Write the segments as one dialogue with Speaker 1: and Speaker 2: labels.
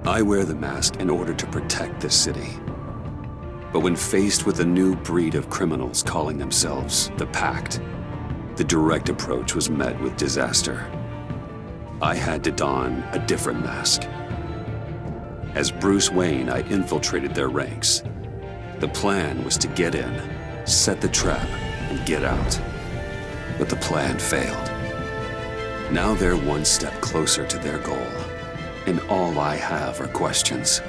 Speaker 1: I wear the mask in order to protect this city. But when faced with a new breed of criminals calling themselves the Pact, the direct approach was met with disaster. I had to don a different mask. As Bruce Wayne, I infiltrated their ranks. The plan was to get in, set the trap, and get out. But the plan failed. Now they're one step closer to their goal, and all I have are questions.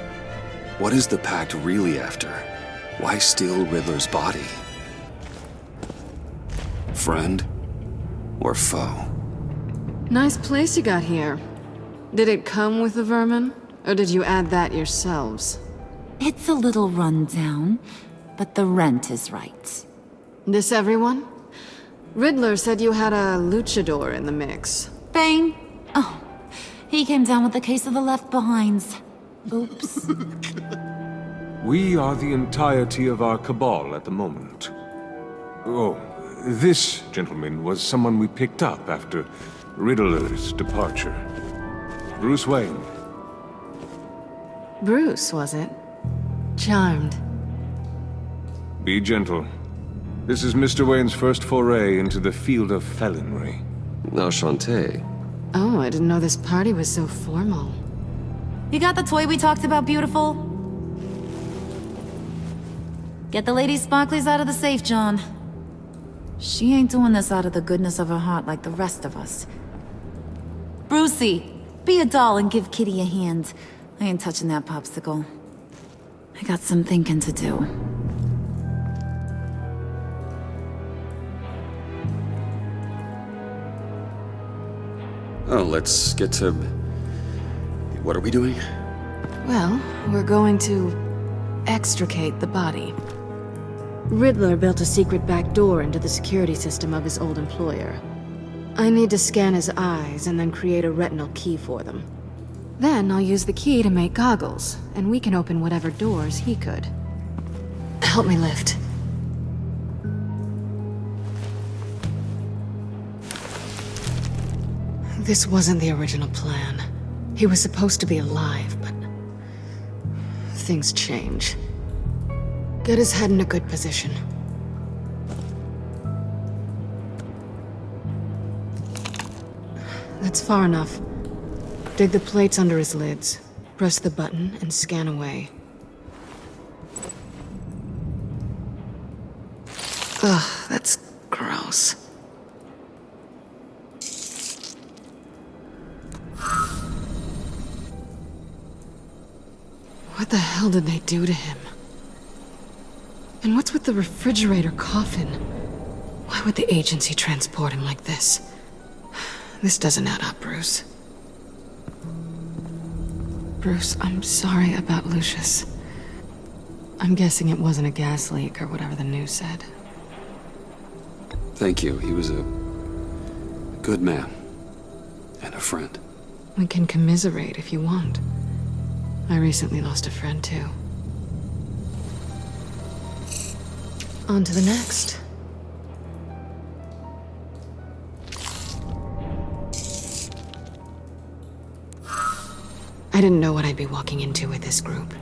Speaker 1: What is the Pact really after? Why steal Riddler's body? Friend or foe?
Speaker 2: Nice place you got here. Did it come with the vermin, or did you add that yourselves?
Speaker 3: It's a little run down, but the rent is right.
Speaker 2: This everyone? Riddler said you had a luchador in the mix.
Speaker 3: Bane? Oh, he came down with a case of the left behinds. Oops.
Speaker 4: We are the entirety of our cabal at the moment. Oh, this gentleman was someone we picked up after Riddler's departure. Bruce Wayne.
Speaker 2: Bruce, was it? Charmed.
Speaker 4: Be gentle. This is Mr. Wayne's first foray into the field of felonry.
Speaker 1: Enchanté.
Speaker 2: Oh, I didn't know this party was so formal.
Speaker 3: You got the toy we talked about, beautiful? Get the lady sparklies out of the safe, John. She ain't doing this out of the goodness of her heart like the rest of us. Brucey, be a doll and give Kitty a hand. I ain't touching that popsicle. I got some thinking to do.
Speaker 1: Oh, let's get to... What are we doing?
Speaker 2: Well, we're going to extricate the body. Riddler built a secret back door into the security system of his old employer. I need to scan his eyes and then create a retinal key for them. Then I'll use the key to make goggles, and we can open whatever doors he could. Help me lift. This wasn't the original plan. He was supposed to be alive, but... things change. Get his head in a good position. That's far enough. Dig the plates under his lids. Press the button and scan away. Ugh, that's gross. What the hell did they do to him? And what's with the refrigerator coffin? Why would the agency transport him like this? This doesn't add up, Bruce. Bruce, I'm sorry about Lucius. I'm guessing it wasn't a gas leak or whatever the news said.
Speaker 1: Thank you. He was a good man. And a friend.
Speaker 2: We can commiserate if you want. I recently lost a friend, too. On to the next. I didn't know what I'd be walking into with this group,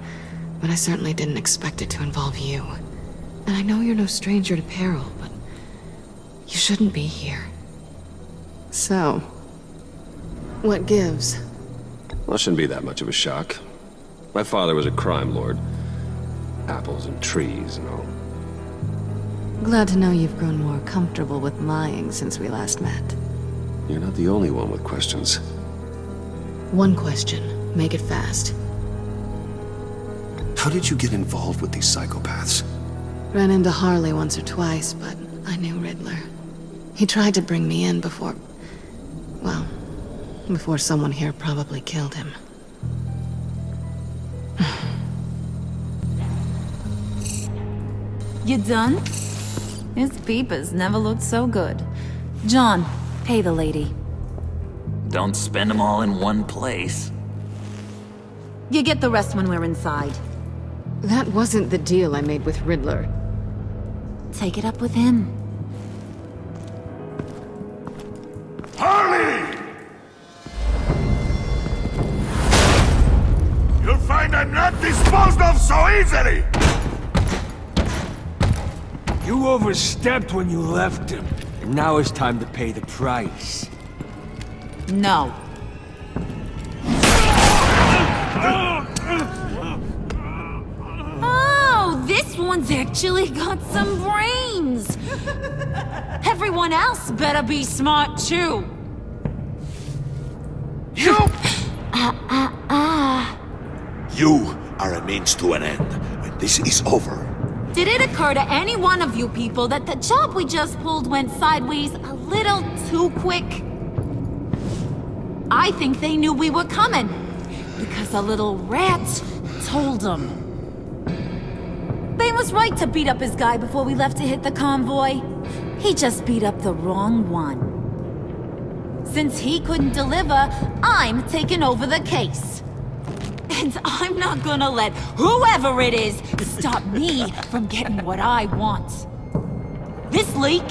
Speaker 2: but I certainly didn't expect it to involve you. And I know you're no stranger to peril, but you shouldn't be here. So, what gives?
Speaker 5: Well, it shouldn't be that much of a shock. My father was a crime lord. Apples and trees and all.
Speaker 2: Glad to know you've grown more comfortable with lying since we last met.
Speaker 1: You're not the only one with questions.
Speaker 2: One question. Make it fast.
Speaker 1: How did you get involved with these psychopaths?
Speaker 2: Ran into Harley once or twice, but I knew Riddler. He tried to bring me in before... well, before someone here probably killed him.
Speaker 3: You done? His peepers never looked so good. John, pay the lady.
Speaker 6: Don't spend them all in one place.
Speaker 3: You get the rest when we're inside.
Speaker 2: That wasn't the deal I made with Riddler.
Speaker 3: Take it up with him.
Speaker 7: Harley! You and I'm not disposed of so easily!
Speaker 8: You overstepped when you left him, and now it's time to pay the price.
Speaker 3: No. Oh, this one's actually got some brains. Everyone else better be smart too.
Speaker 7: You! You are a means to an end. When this is over,
Speaker 3: Did it occur to any one of you people that the job we just pulled went sideways a little too quick? I think they knew we were coming, because a little rat told them. Bane was right to beat up his guy before we left to hit the convoy. He just beat up the wrong one. Since he couldn't deliver, I'm taking over the case. And I'm not gonna let whoever it is stop me from getting what I want. This leak,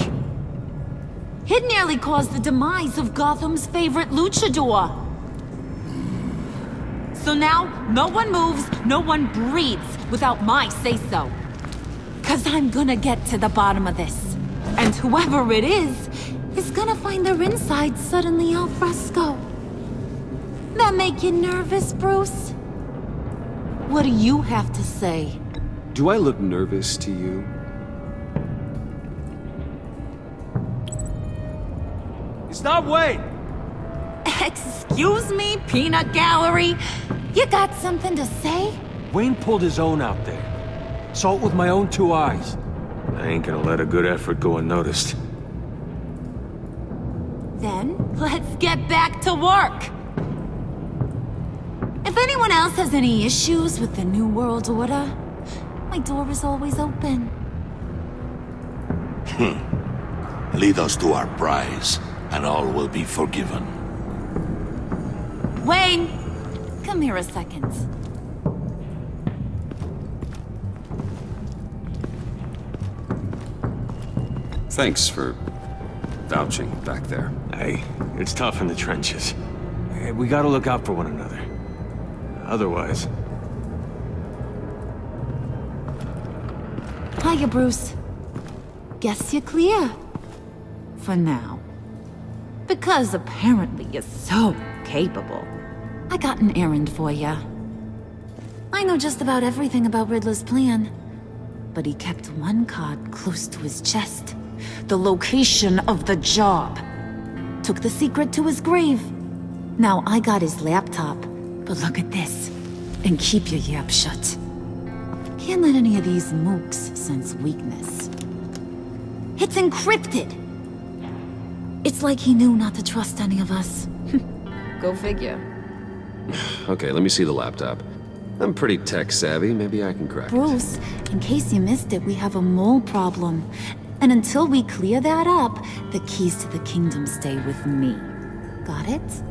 Speaker 3: it nearly caused the demise of Gotham's favorite luchador. So now, no one moves, no one breathes without my say-so. 'Cause I'm gonna get to the bottom of this. And whoever it is gonna find their insides suddenly al fresco. That make you nervous, Bruce? What do you have to say?
Speaker 1: Do I look nervous to you?
Speaker 8: It's not Wayne!
Speaker 3: Excuse me, peanut gallery? You got something to say?
Speaker 8: Wayne pulled his own out there. Saw it with my own 2 eyes.
Speaker 4: I ain't gonna let a good effort go unnoticed.
Speaker 3: Then, let's get back to work. If anyone else has any issues with the New World Order, my door is always open.
Speaker 7: lead us to our prize, and all will be forgiven.
Speaker 3: Wayne, come here a second.
Speaker 1: Thanks for vouching back there.
Speaker 4: Hey, it's tough in the trenches. Hey, we gotta look out for one another. Otherwise...
Speaker 3: Hiya, Bruce. Guess you're clear. For now. Because apparently you're so capable. I got an errand for ya. I know just about everything about Riddler's plan. But he kept one card close to his chest. The location of the job. Took the secret to his grave. Now I got his laptop. But look at this. And keep your yap shut. Can't let any of these mooks sense weakness. It's encrypted! It's like he knew not to trust any of us. Go figure.
Speaker 5: Okay, let me see the laptop. I'm pretty tech savvy, maybe I can crack it.
Speaker 3: Bruce, in case you missed it, we have a mole problem. And until we clear that up, the keys to the kingdom stay with me. Got it?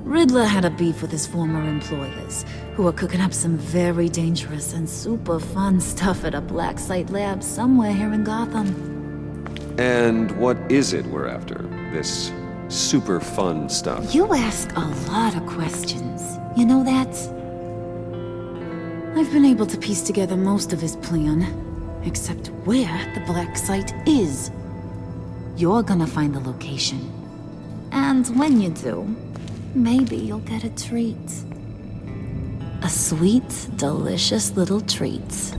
Speaker 3: Riddler had a beef with his former employers, who were cooking up some very dangerous and super fun stuff at a black site lab somewhere here in Gotham.
Speaker 1: And what is it we're after? This super fun stuff?
Speaker 3: You ask a lot of questions. You know that? I've been able to piece together most of his plan, except where the black site is. You're gonna find the location. And when you do, maybe you'll get a treat. A sweet, delicious little treat.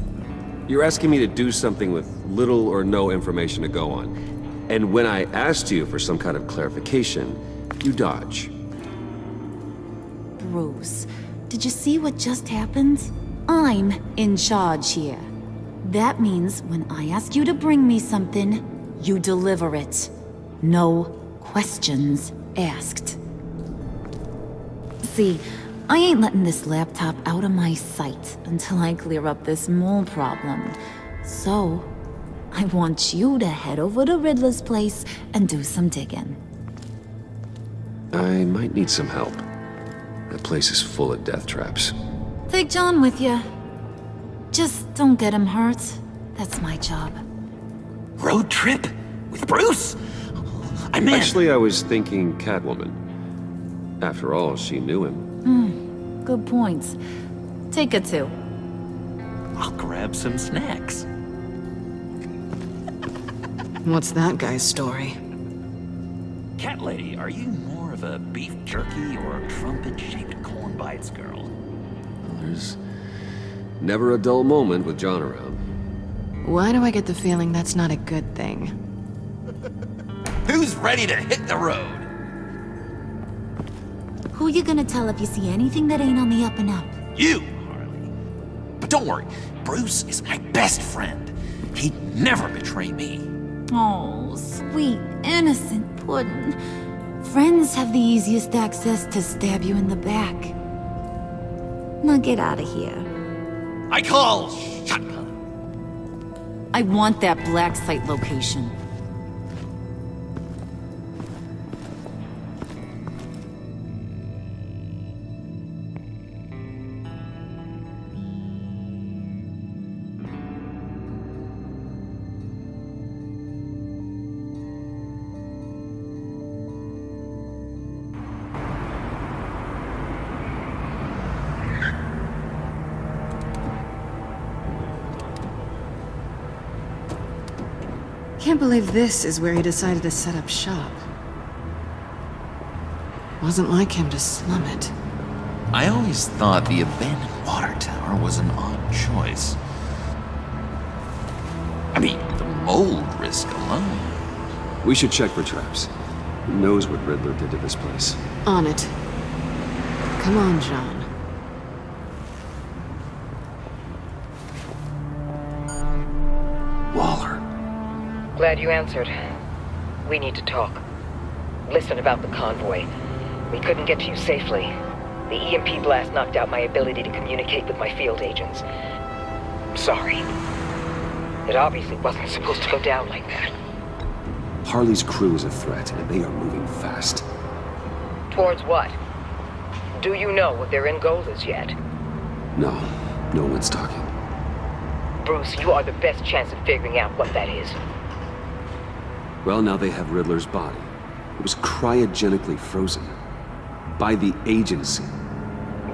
Speaker 5: You're asking me to do something with little or no information to go on. And when I asked you for some kind of clarification, you dodge.
Speaker 3: Bruce, did you see what just happened? I'm in charge here. That means when I ask you to bring me something, you deliver it. No questions asked. See, I ain't letting this laptop out of my sight until I clear up this mole problem. So, I want you to head over to Riddler's place and do some digging.
Speaker 5: I might need some help. That place is full of death traps.
Speaker 3: Take John with you. Just don't get him hurt. That's my job.
Speaker 6: Road trip? With Bruce? I'm in.
Speaker 5: Actually, I was thinking Catwoman. After all, she knew him.
Speaker 3: Good point. Take her to.
Speaker 6: I'll grab some snacks.
Speaker 2: What's that guy's story?
Speaker 6: Cat lady, are you more of a beef jerky or trumpet-shaped corn bites girl?
Speaker 5: There's never a dull moment with John around.
Speaker 2: Why do I get the feeling that's not a good thing?
Speaker 6: Who's ready to hit the road?
Speaker 3: Who you gonna tell if you see anything that ain't on the up and up?
Speaker 6: You, Harley. But don't worry, Bruce is my best friend. He'd never betray me.
Speaker 3: Oh, sweet, innocent Puddin'. Friends have the easiest access to stab you in the back. Now get out of here.
Speaker 6: I call shotgun.
Speaker 3: I want that black site location.
Speaker 2: Can't believe this is where he decided to set up shop. Wasn't like him to slum it.
Speaker 6: I always thought the abandoned water tower was an odd choice. I mean, the mold risk alone.
Speaker 1: We should check for traps. Who knows what Riddler did to this place?
Speaker 2: On it. Come on, John.
Speaker 1: Waller.
Speaker 9: Glad you answered. We need to talk. Listen about the convoy. We couldn't get to you safely. The EMP blast knocked out my ability to communicate with my field agents. Sorry. It obviously wasn't supposed to go down like that.
Speaker 1: Harley's crew is a threat, and they are moving fast.
Speaker 9: Towards what? Do you know what their end goal is yet?
Speaker 1: No, no one's talking.
Speaker 9: Bruce, you are the best chance of figuring out what that is.
Speaker 1: Well, now they have Riddler's body. It was cryogenically frozen. By the agency.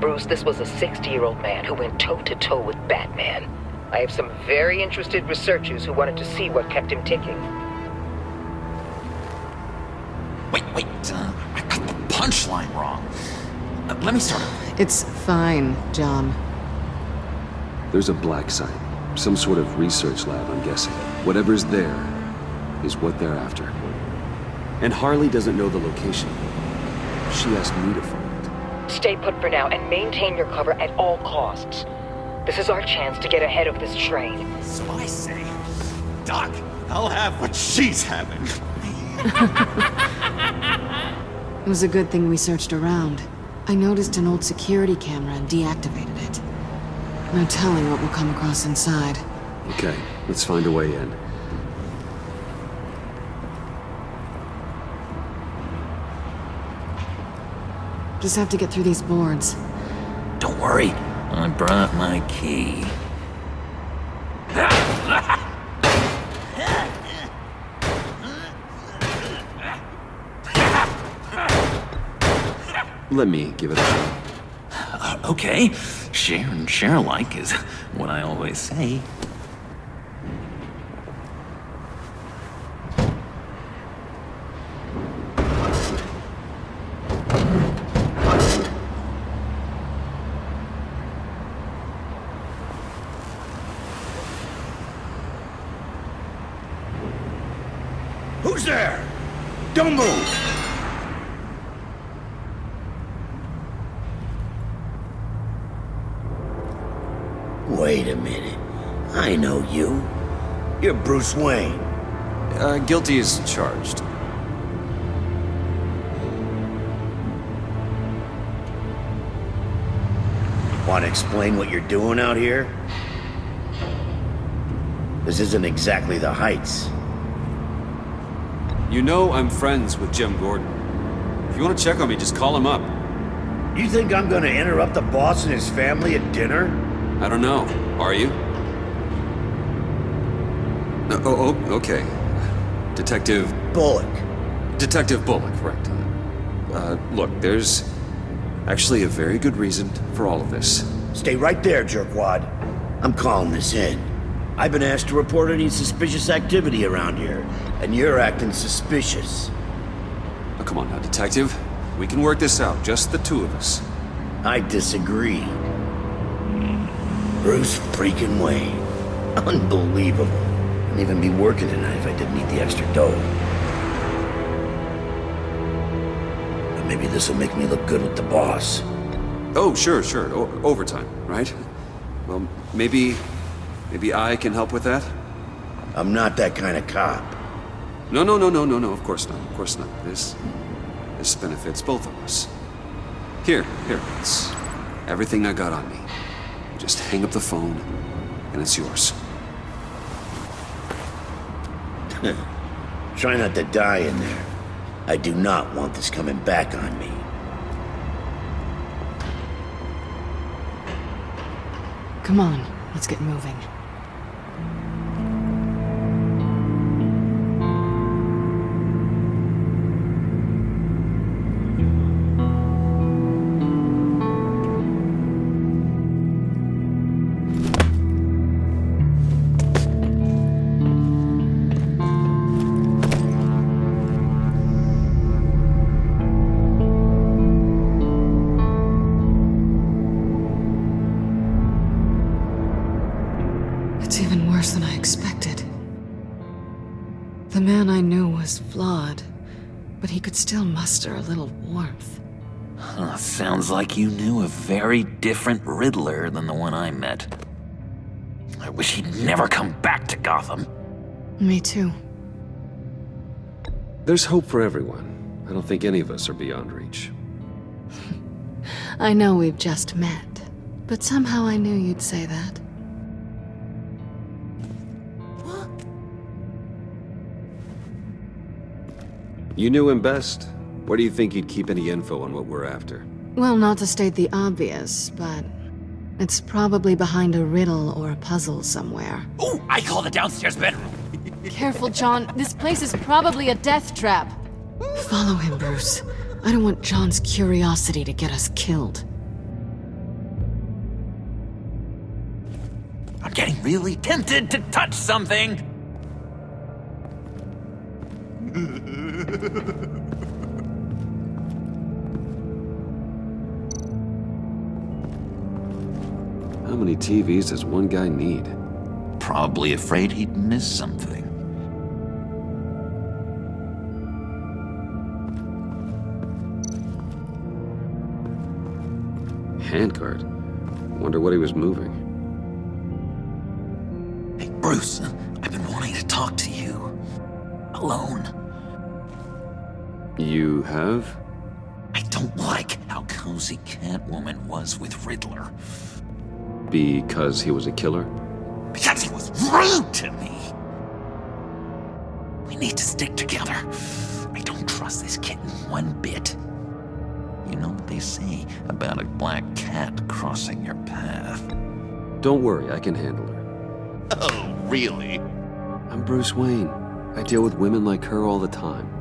Speaker 9: Bruce, this was a 60-year-old man who went toe-to-toe with Batman. I have some very interested researchers who wanted to see what kept him ticking.
Speaker 6: Wait, I got the punchline wrong. Let me start over.
Speaker 2: It's fine, John.
Speaker 1: There's a black site. Some sort of research lab, I'm guessing. Whatever's there is what they're after. And Harley doesn't know the location. She asked me to find it.
Speaker 9: Stay put for now and maintain your cover at all costs. This is our chance to get ahead of this train.
Speaker 6: So I say, Doc, I'll have what she's having.
Speaker 2: It was a good thing we searched around. I noticed an old security camera and deactivated it. No telling what we'll come across inside.
Speaker 1: Okay, let's find a way in.
Speaker 2: Just have to get through these boards.
Speaker 6: Don't worry, I brought my key.
Speaker 1: Let me give it a shot.
Speaker 6: Okay, share and share alike is what I always say.
Speaker 8: Who's there? Don't move!
Speaker 7: Wait a minute. I know you. You're Bruce Wayne.
Speaker 1: Guilty as charged.
Speaker 7: Want to explain what you're doing out here? This isn't exactly the Heights.
Speaker 1: You know I'm friends with Jim Gordon. If you want to check on me, just call him up.
Speaker 7: You think I'm gonna interrupt the boss and his family at dinner?
Speaker 1: I don't know. Are you? Okay. Detective
Speaker 7: Bullock.
Speaker 1: Bullock, right. Look, there's actually a very good reason for all of this.
Speaker 7: Stay right there, jerkwad. I'm calling this in. I've been asked to report any suspicious activity around here, and you're acting suspicious.
Speaker 1: Oh, come on now, detective. We can work this out, just the two of us.
Speaker 7: I disagree. Bruce freaking Wayne. Unbelievable. I'd even be working tonight if I didn't need the extra dough. But maybe this'll make me look good with the boss.
Speaker 1: Oh, sure. Overtime, right? Well, maybe I can help with that?
Speaker 7: I'm not that kind of cop.
Speaker 1: No, of course not. This benefits both of us. Here, it's everything I got on me. Just hang up the phone, and it's yours.
Speaker 7: Try not to die in there. I do not want this coming back on me.
Speaker 2: Come on, let's get moving. It's even worse than I expected. The man I knew was flawed, but he could still muster a little warmth.
Speaker 6: Huh, sounds like you knew a very different Riddler than the one I met. I wish he'd never come back to Gotham.
Speaker 2: Me too.
Speaker 1: There's hope for everyone. I don't think any of us are beyond reach.
Speaker 2: I know we've just met, but somehow I knew you'd say that.
Speaker 1: You knew him best. Where do you think he'd keep any info on what we're after?
Speaker 2: Well, not to state the obvious, but it's probably behind a riddle or a puzzle somewhere.
Speaker 6: Oh, I call the downstairs bedroom.
Speaker 2: Careful, John. This place is probably a death trap. Follow him, Bruce. I don't want John's curiosity to get us killed.
Speaker 6: I'm getting really tempted to touch something.
Speaker 1: How many TVs does one guy need?
Speaker 6: Probably afraid he'd miss something.
Speaker 1: Handcart. Wonder what he was moving.
Speaker 6: Hey, Bruce, I've been wanting to talk to you. Alone.
Speaker 1: You have?
Speaker 6: I don't like how cozy Catwoman was with Riddler.
Speaker 1: Because he was a killer?
Speaker 6: Because he was rude to me. We need to stick together. I don't trust this kitten one bit. You know what they say about a black cat crossing your path?
Speaker 1: Don't worry, I can handle her.
Speaker 6: Oh, really?
Speaker 1: I'm Bruce Wayne. I deal with women like her all the time.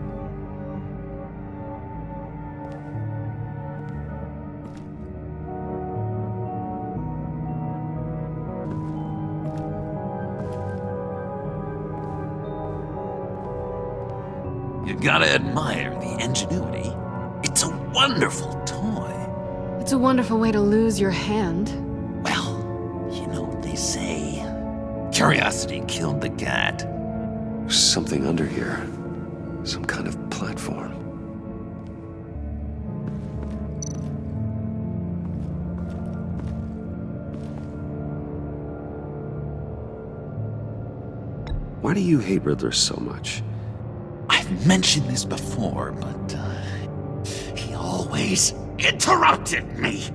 Speaker 6: You gotta admire the ingenuity. It's a wonderful toy.
Speaker 2: It's a wonderful way to lose your hand.
Speaker 6: Well, you know what they say. Curiosity killed the cat.
Speaker 1: There's something under here. Some kind of platform. Why do you hate Riddler so much?
Speaker 6: I've mentioned this before, but he always interrupted me.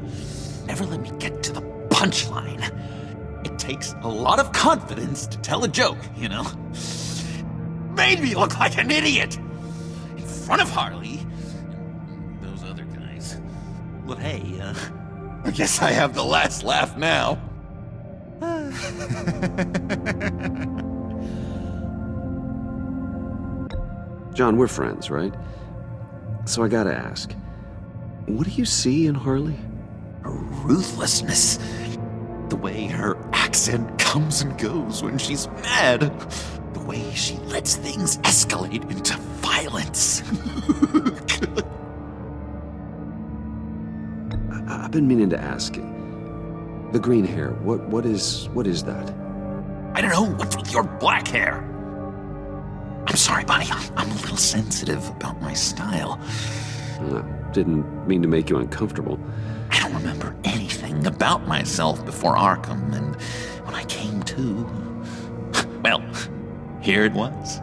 Speaker 6: Never let me get to the punchline. It takes a lot of confidence to tell a joke, you know? Made me look like an idiot in front of Harley and those other guys. But hey, I guess I have the last laugh now.
Speaker 1: John, we're friends, right? So I gotta ask, what do you see in Harley?
Speaker 6: Her ruthlessness The way her accent comes and goes when she's mad. The way she lets things escalate into violence.
Speaker 1: I've been meaning to ask you. The green hair, what is that?
Speaker 6: I don't know, what's with your black hair? I'm sorry, buddy, I'm a little sensitive about my style.
Speaker 1: Didn't mean to make you uncomfortable.
Speaker 6: I don't remember anything about myself before Arkham, and when I came to, well, here it was.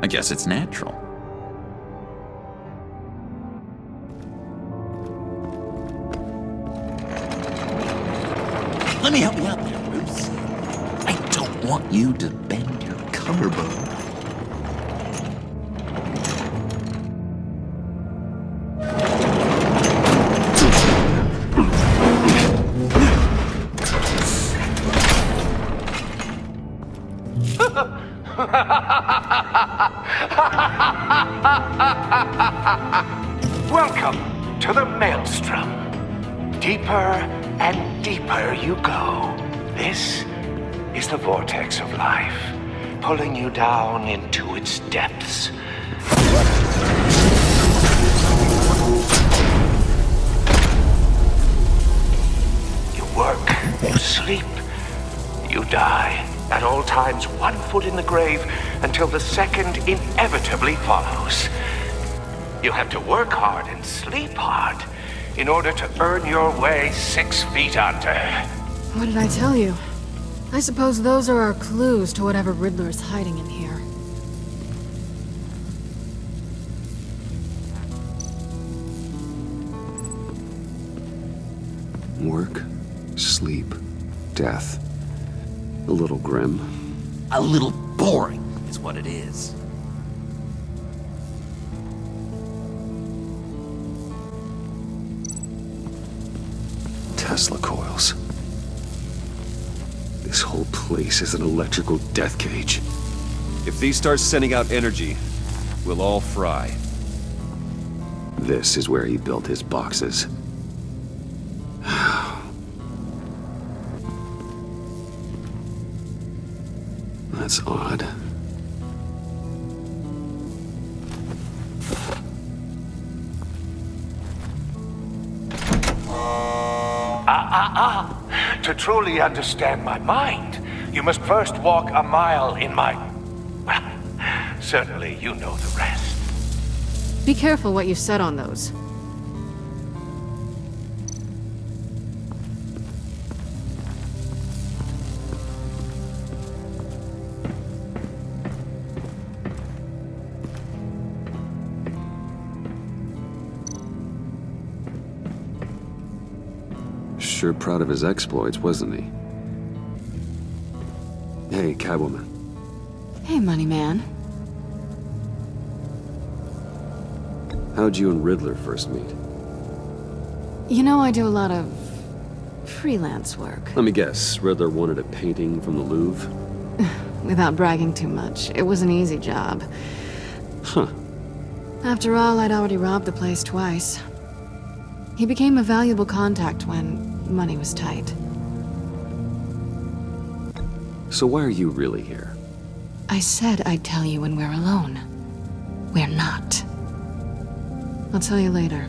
Speaker 6: I guess it's natural. Let me help you out there, Bruce. I don't want you to bend your collarbone.
Speaker 10: Welcome to the Maelstrom. Deeper and deeper you go. This is the vortex of life, pulling you down into its depths. You work, you sleep, you die. At all times, 1 foot in the grave until the second inevitably follows. You have to work hard and sleep hard in order to earn your way 6 feet under.
Speaker 2: What did I tell you? I suppose those are our clues to whatever Riddler is hiding in here.
Speaker 1: Work, sleep, death. A little grim.
Speaker 6: A little boring is what it is.
Speaker 1: Tesla coils. This whole place is an electrical death cage.
Speaker 5: If these start sending out energy, we'll all fry.
Speaker 1: This is where he built his boxes. That's odd.
Speaker 10: To truly understand my mind, you must first walk a mile in my... Well, certainly you know the rest.
Speaker 2: Be careful what you set on those.
Speaker 1: Sure proud of his exploits, wasn't he? Hey, Catwoman.
Speaker 2: Hey, Money Man.
Speaker 1: How'd you and Riddler first meet?
Speaker 2: You know I do a lot of... freelance work.
Speaker 1: Let me guess, Riddler wanted a painting from the Louvre?
Speaker 2: Without bragging too much, it was an easy job.
Speaker 1: Huh.
Speaker 2: After all, I'd already robbed the place twice. He became a valuable contact when money was tight.
Speaker 1: So why are you really here?
Speaker 2: I said I'd tell you when we're alone. We're not. I'll tell you later.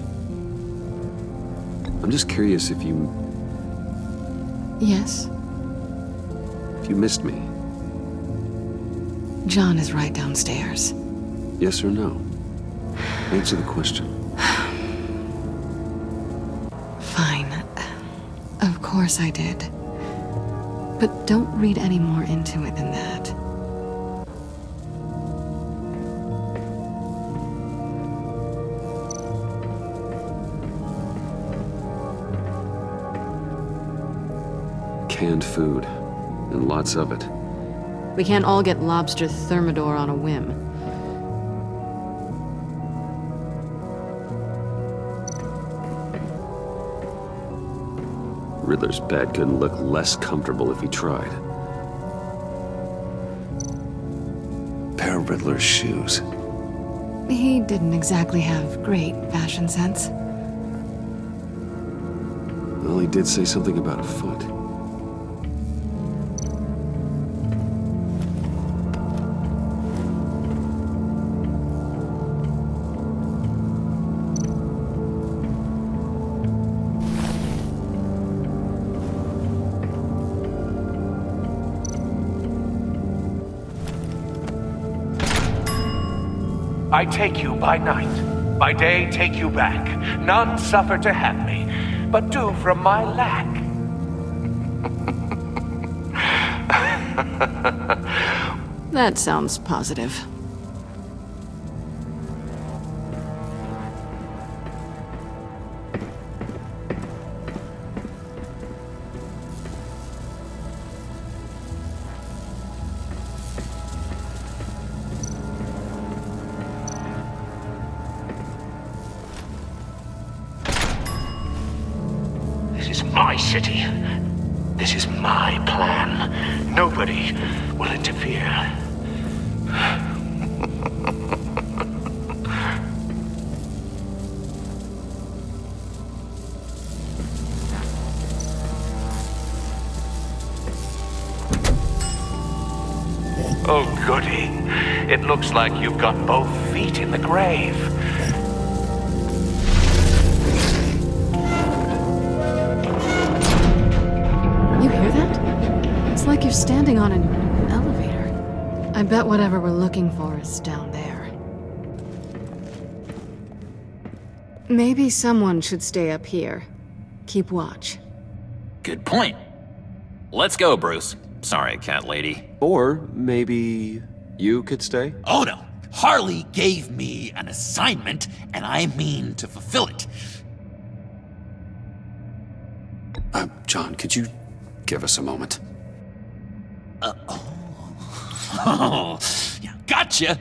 Speaker 1: I'm just curious if you...
Speaker 2: Yes?
Speaker 1: if you missed me.
Speaker 2: John is right downstairs.
Speaker 1: Yes or no? Answer the question.
Speaker 2: Fine. Of course I did. But don't read any more into it than that.
Speaker 1: Canned food. And lots of it.
Speaker 2: We can't all get lobster thermidor on a whim.
Speaker 1: Riddler's bed couldn't look less comfortable if he tried. Pair of Riddler's shoes.
Speaker 2: He didn't exactly have great fashion sense.
Speaker 1: Well, he did say something about a foot.
Speaker 10: I take you by night, by day take you back. None suffer to have me, but do from my lack.
Speaker 2: That sounds positive.
Speaker 10: This is my city. This is my plan. Nobody will interfere. Oh, goody. It looks like you've got both feet in the grave.
Speaker 2: You hear that? It's like you're standing on an elevator. I bet whatever we're looking for is down there. Maybe someone should stay up here. Keep watch.
Speaker 6: Good point. Let's go, Bruce. Sorry, cat lady.
Speaker 5: Or maybe you could stay?
Speaker 6: Oh no! Harley gave me an assignment, and I mean to fulfill it.
Speaker 1: John, could you give us a moment?
Speaker 6: Oh, yeah, gotcha!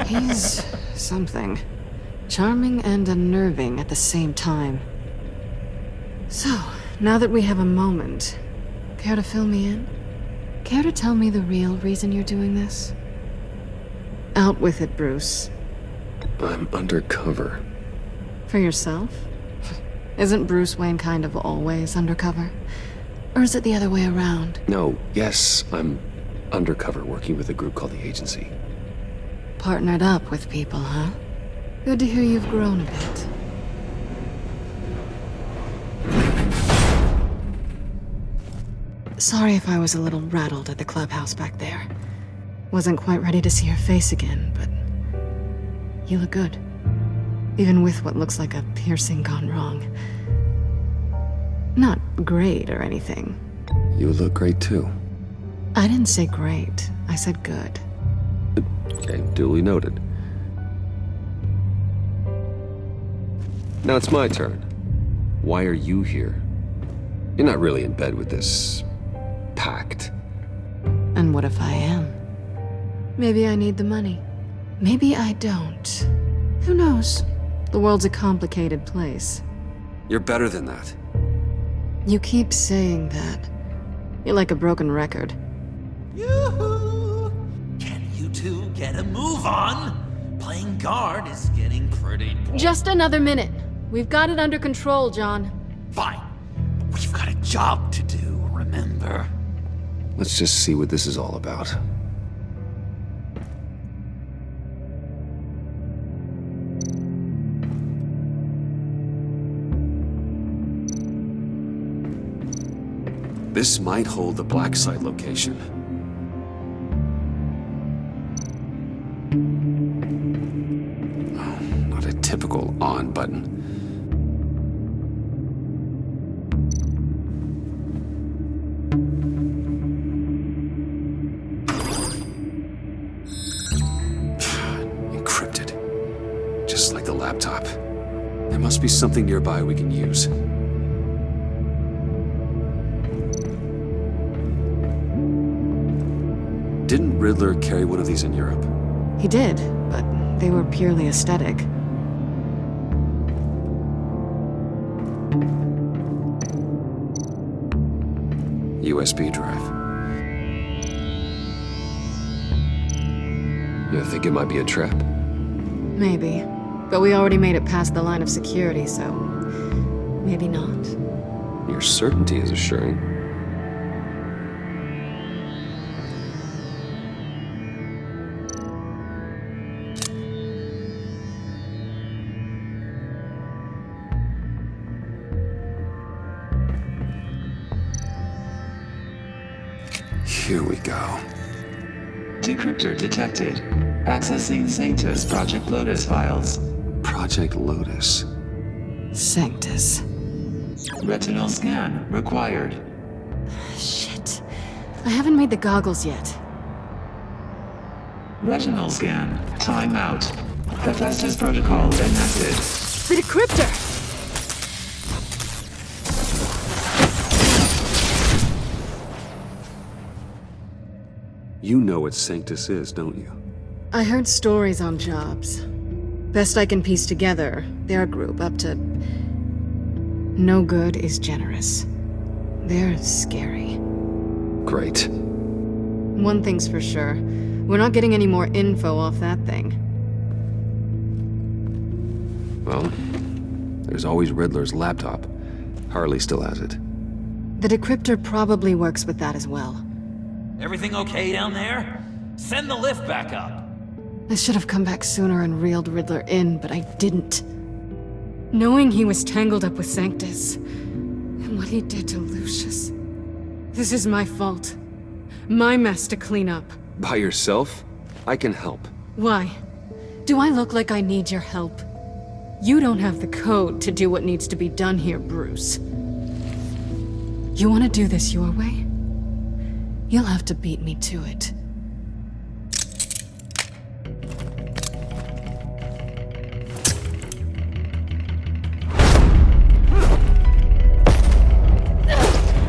Speaker 2: He's something. Charming and unnerving at the same time. So, now that we have a moment, care to fill me in? Care to tell me the real reason you're doing this? Out with it, Bruce.
Speaker 1: I'm undercover.
Speaker 2: For yourself? Isn't Bruce Wayne kind of always undercover? Or is it the other way around?
Speaker 1: No, yes, I'm undercover working with a group called the Agency.
Speaker 2: Partnered up with people, huh? Good to hear you've grown a bit. Sorry if I was a little rattled at the clubhouse back there. Wasn't quite ready to see your face again, but you look good. Even with what looks like a piercing gone wrong. Not great or anything.
Speaker 1: You look great too.
Speaker 2: I didn't say great. I said good.
Speaker 1: Okay, duly noted. Now it's my turn. Why are you here? You're not really in bed with this pact.
Speaker 2: And what if I am? Maybe I need the money. Maybe I don't. Who knows? The world's a complicated place.
Speaker 1: You're better than that.
Speaker 2: You keep saying that. You're like a broken record.
Speaker 6: Yoo-hoo! Can you two get a move on? Playing guard is getting pretty boring.
Speaker 2: Just another minute. We've got it under control, John.
Speaker 6: Fine. We've got a job to do, remember?
Speaker 1: Let's just see what this is all about. This might hold the black site location. Oh, not a typical on button. Encrypted. Just like the laptop. There must be something nearby we can use. Didn't Riddler carry one of these in Europe?
Speaker 2: He did, but they were purely aesthetic.
Speaker 1: USB drive. You think it might be a trap?
Speaker 2: Maybe. But we already made it past the line of security, so... maybe not.
Speaker 1: Your certainty is assuring. Here we go.
Speaker 11: Decryptor detected. Accessing Sanctus Project Lotus files.
Speaker 1: Project Lotus.
Speaker 2: Sanctus.
Speaker 11: Retinal scan required.
Speaker 2: Shit. I haven't made the goggles yet.
Speaker 11: Retinal scan. Timeout. Hephaestus protocol enacted.
Speaker 2: The decryptor!
Speaker 1: You know what Sanctus is, don't you?
Speaker 2: I heard stories on jobs. Best I can piece together, they're a group up to... no good is generous. They're scary.
Speaker 1: Great.
Speaker 2: One thing's for sure. We're not getting any more info off that thing.
Speaker 1: Well, there's always Riddler's laptop. Harley still has it.
Speaker 2: The decryptor probably works with that as well.
Speaker 6: Everything okay down there? Send the lift back up.
Speaker 2: I should have come back sooner and reeled Riddler in, but I didn't. Knowing he was tangled up with Sanctus, and what he did to Lucius. This is my fault. My mess to clean up.
Speaker 1: By yourself? I can help.
Speaker 2: Why? Do I look like I need your help? You don't have the code to do what needs to be done here, Bruce. You want to do this your way? You'll have to beat me to it.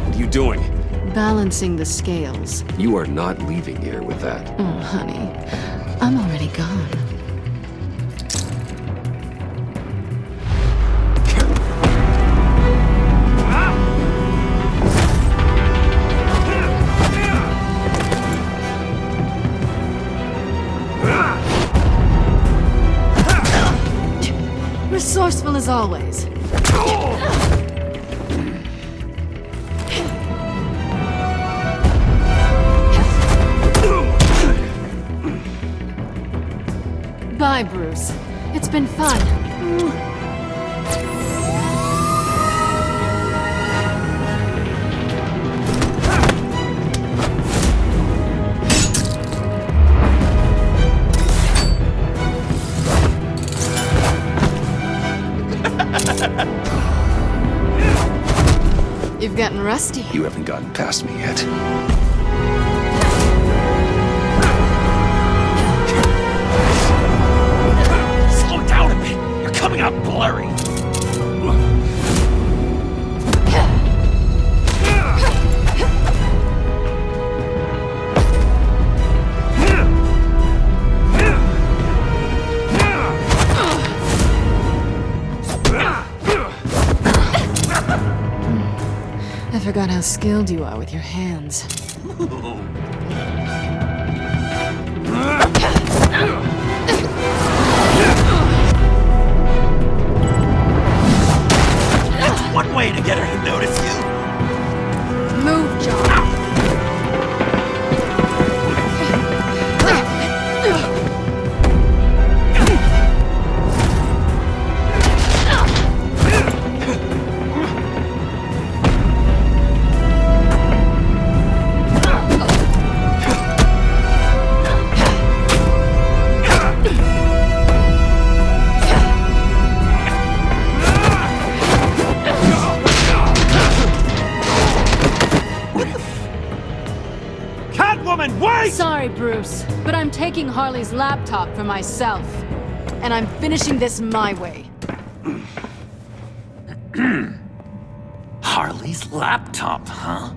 Speaker 1: What are you doing?
Speaker 2: Balancing the scales.
Speaker 1: You are not leaving here with that.
Speaker 2: Oh, honey. I'm already gone. Resourceful as always. Bye, Bruce. It's been fun. You've gotten rusty.
Speaker 1: You haven't gotten past me yet.
Speaker 6: Slow down a bit. You're coming out blurry.
Speaker 2: I forgot how skilled you are with your hands.
Speaker 6: That's one way to get her to notice you.
Speaker 2: Move, John. Sorry, Bruce, but I'm taking Harley's laptop for myself. And I'm finishing this my way.
Speaker 6: Harley's laptop, huh?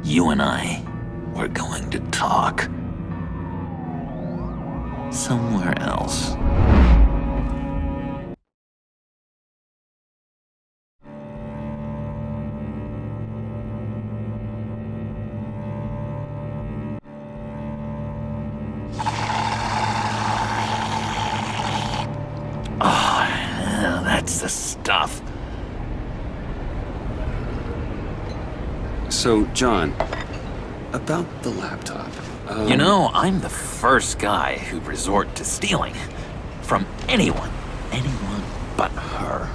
Speaker 6: You and I, we're going to talk. Somewhere else. stuff.
Speaker 1: So, John, about the laptop.
Speaker 6: You know, I'm the first guy who'd resort to stealing. From anyone. Anyone but her.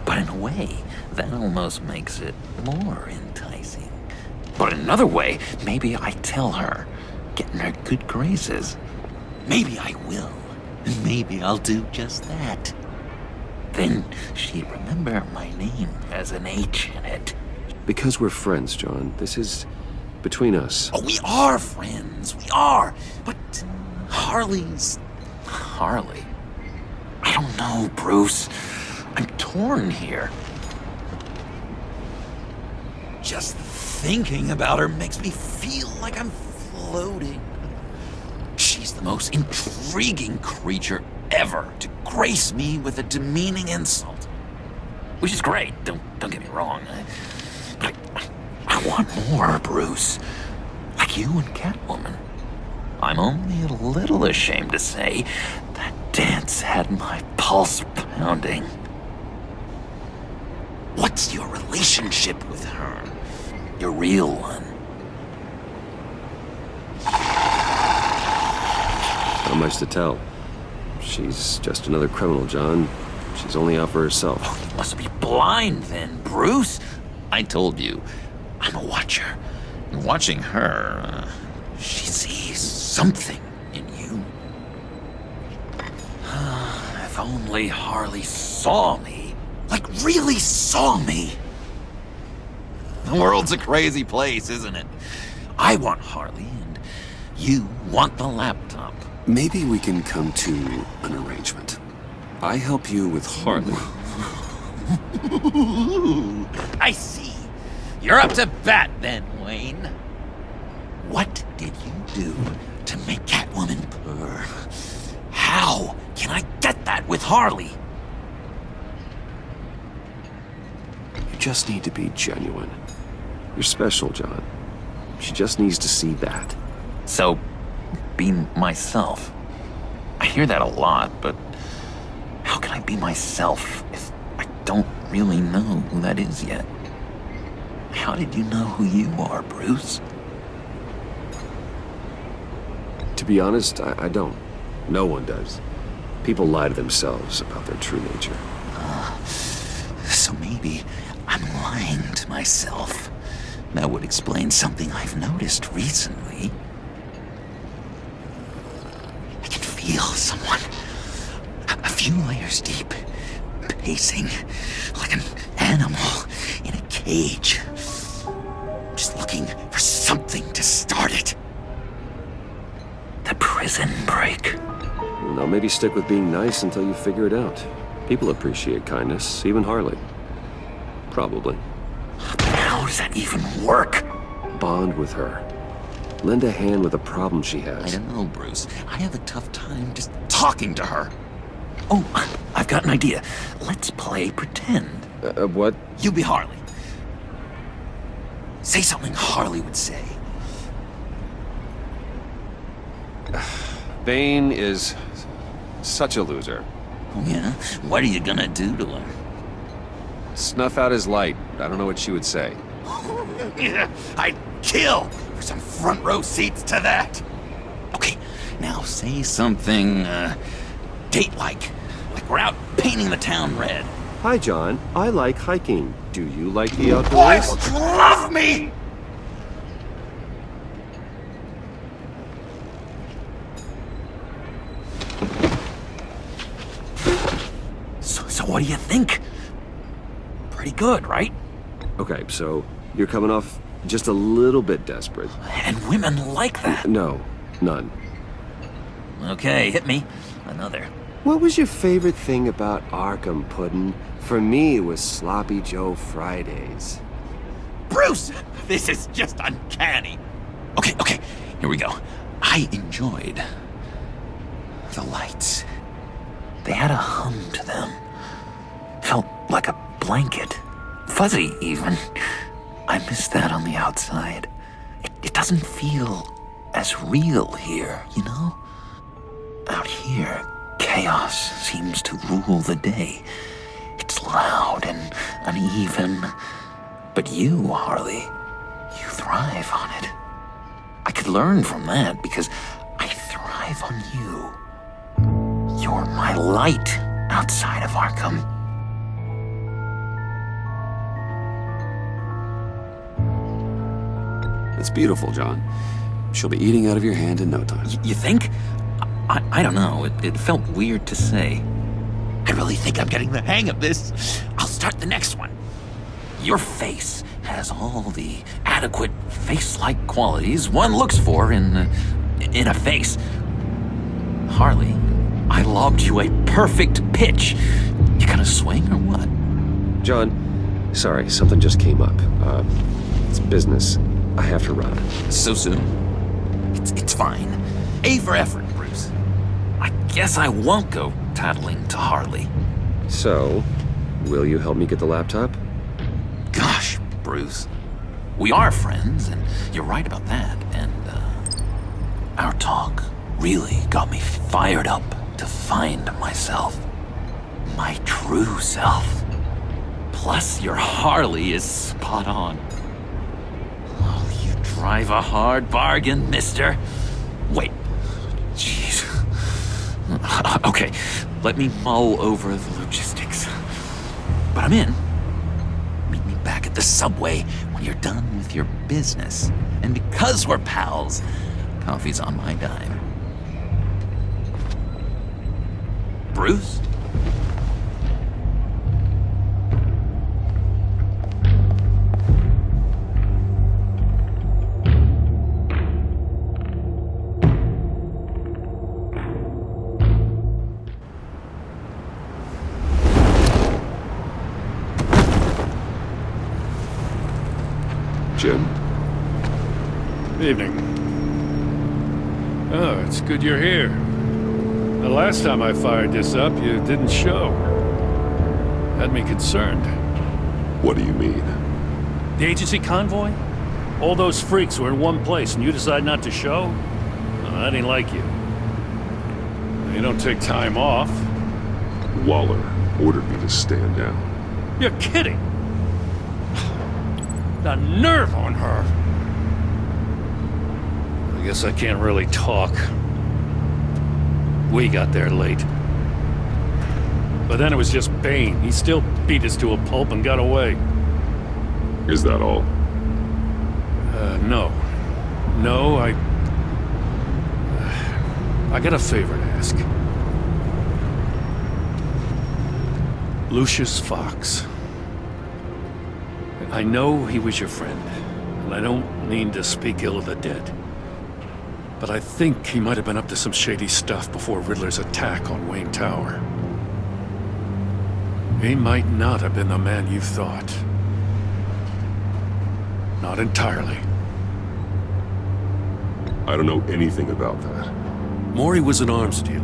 Speaker 6: But in a way, that almost makes it more enticing. But another way, maybe I tell her, get in her good graces. Maybe I will. And maybe I'll do just that. Then she'd remember my name has an H in it.
Speaker 5: Because we're friends, John. This is between us.
Speaker 6: Oh, we are friends. We are. But Harley's... Harley. I don't know, Bruce. I'm torn here. Just thinking about her makes me feel like I'm floating. She's the most intriguing creature ever to grace me with a demeaning insult. Which is great, don't get me wrong. But I want more, Bruce. Like you and Catwoman. I'm only a little ashamed to say that dance had my pulse pounding. What's your relationship with her? Your real one?
Speaker 5: Not much to tell. She's just another criminal, John. She's only out for herself.
Speaker 6: You must be blind then, Bruce. I told you, I'm a watcher. And watching her, she sees something in you. If only Harley saw me. Like, really saw me. The world's a crazy place, isn't it? I want Harley, and you want the laptop.
Speaker 1: Maybe we can come to an arrangement. I help you with Harley.
Speaker 6: I see. You're up to bat then, Wayne. What did you do to make Catwoman purr? How can I get that with Harley?
Speaker 5: You just need to be genuine. You're special, John. She just needs to see that.
Speaker 6: So, be myself. I hear that a lot, but how can I be myself if I don't really know who that is yet? How did you know who you are, Bruce?
Speaker 5: To be honest, I don't. No one does. People lie to themselves about their true nature.
Speaker 6: So maybe I'm lying to myself. That would explain something I've noticed recently. I can feel someone a few layers deep, pacing like an animal in a cage. Just looking for something to start it. The prison break.
Speaker 5: Now maybe stick with being nice until you figure it out. People appreciate kindness, even Harley. Probably.
Speaker 6: How does that even work?
Speaker 5: Bond with her. Lend a hand with a problem she has.
Speaker 6: I don't know, Bruce. I have a tough time just talking to her. Oh, I've got an idea. Let's play pretend.
Speaker 5: What?
Speaker 6: You be Harley. Say something Harley would say.
Speaker 5: Bane is such a loser.
Speaker 6: Oh, yeah? What are you gonna do to him?
Speaker 5: Snuff out his light. I don't know what she would say.
Speaker 6: I'd kill for some front row seats to that. Okay, now say something, date-like. Like we're out painting the town red.
Speaker 5: Hi, John. I like hiking. Do you like the outdoors?
Speaker 6: Boys love me! So what do you think? Pretty good, right?
Speaker 5: Okay, so you're coming off just a little bit desperate.
Speaker 6: And women like that.
Speaker 5: No, none.
Speaker 6: Okay, hit me. Another.
Speaker 5: What was your favorite thing about Arkham, Puddin'? For me, it was Sloppy Joe Fridays.
Speaker 6: Bruce! This is just uncanny. Okay, here we go. I enjoyed the lights. They had a hum to them. Felt like a blanket. Fuzzy, even. I miss that on the outside. It doesn't feel as real here, you know? Out here, chaos seems to rule the day. It's loud and uneven. But you, Harley, you thrive on it. I could learn from that because I thrive on you. You're my light outside of Arkham.
Speaker 1: It's beautiful, John. She'll be eating out of your hand in no time.
Speaker 6: You think? I don't know. It felt weird to say. I really think I'm getting the hang of this. I'll start the next one. Your face has all the adequate face-like qualities one looks for in a face. Harley, I lobbed you a perfect pitch. You gonna swing or what?
Speaker 5: John, sorry, something just came up. It's business. I have to run.
Speaker 6: So soon? It's fine. A for effort, Bruce. I guess I won't go tattling to Harley.
Speaker 5: So, will you help me get the laptop?
Speaker 6: Gosh, Bruce. We are friends, and you're right about that. And, our talk really got me fired up to find myself. My true self. Plus, your Harley is spot on. Oh, you drive a hard bargain, mister. Wait. Jeez. Okay, let me mull over the logistics. But I'm in. Meet me back at the subway when you're done with your business. And because we're pals, coffee's on my dime. Bruce?
Speaker 1: Jim?
Speaker 12: Evening. Oh, it's good you're here. The last time I fired this up, you didn't show. Had me concerned.
Speaker 1: What do you mean?
Speaker 12: The agency convoy? All those freaks were in one place and you decide not to show? No, that ain't like you. You don't take time off.
Speaker 1: Waller ordered me to stand down.
Speaker 12: You're kidding! The nerve on her! I guess I can't really talk. We got there late. But then it was just Bane. He still beat us to a pulp and got away.
Speaker 1: Is that all?
Speaker 12: No. No, I got a favor to ask. Lucius Fox. I know he was your friend, and I don't mean to speak ill of the dead. But I think he might have been up to some shady stuff before Riddler's attack on Wayne Tower. He might not have been the man you thought. Not entirely.
Speaker 1: I don't know anything about that.
Speaker 12: Maury was an arms dealer,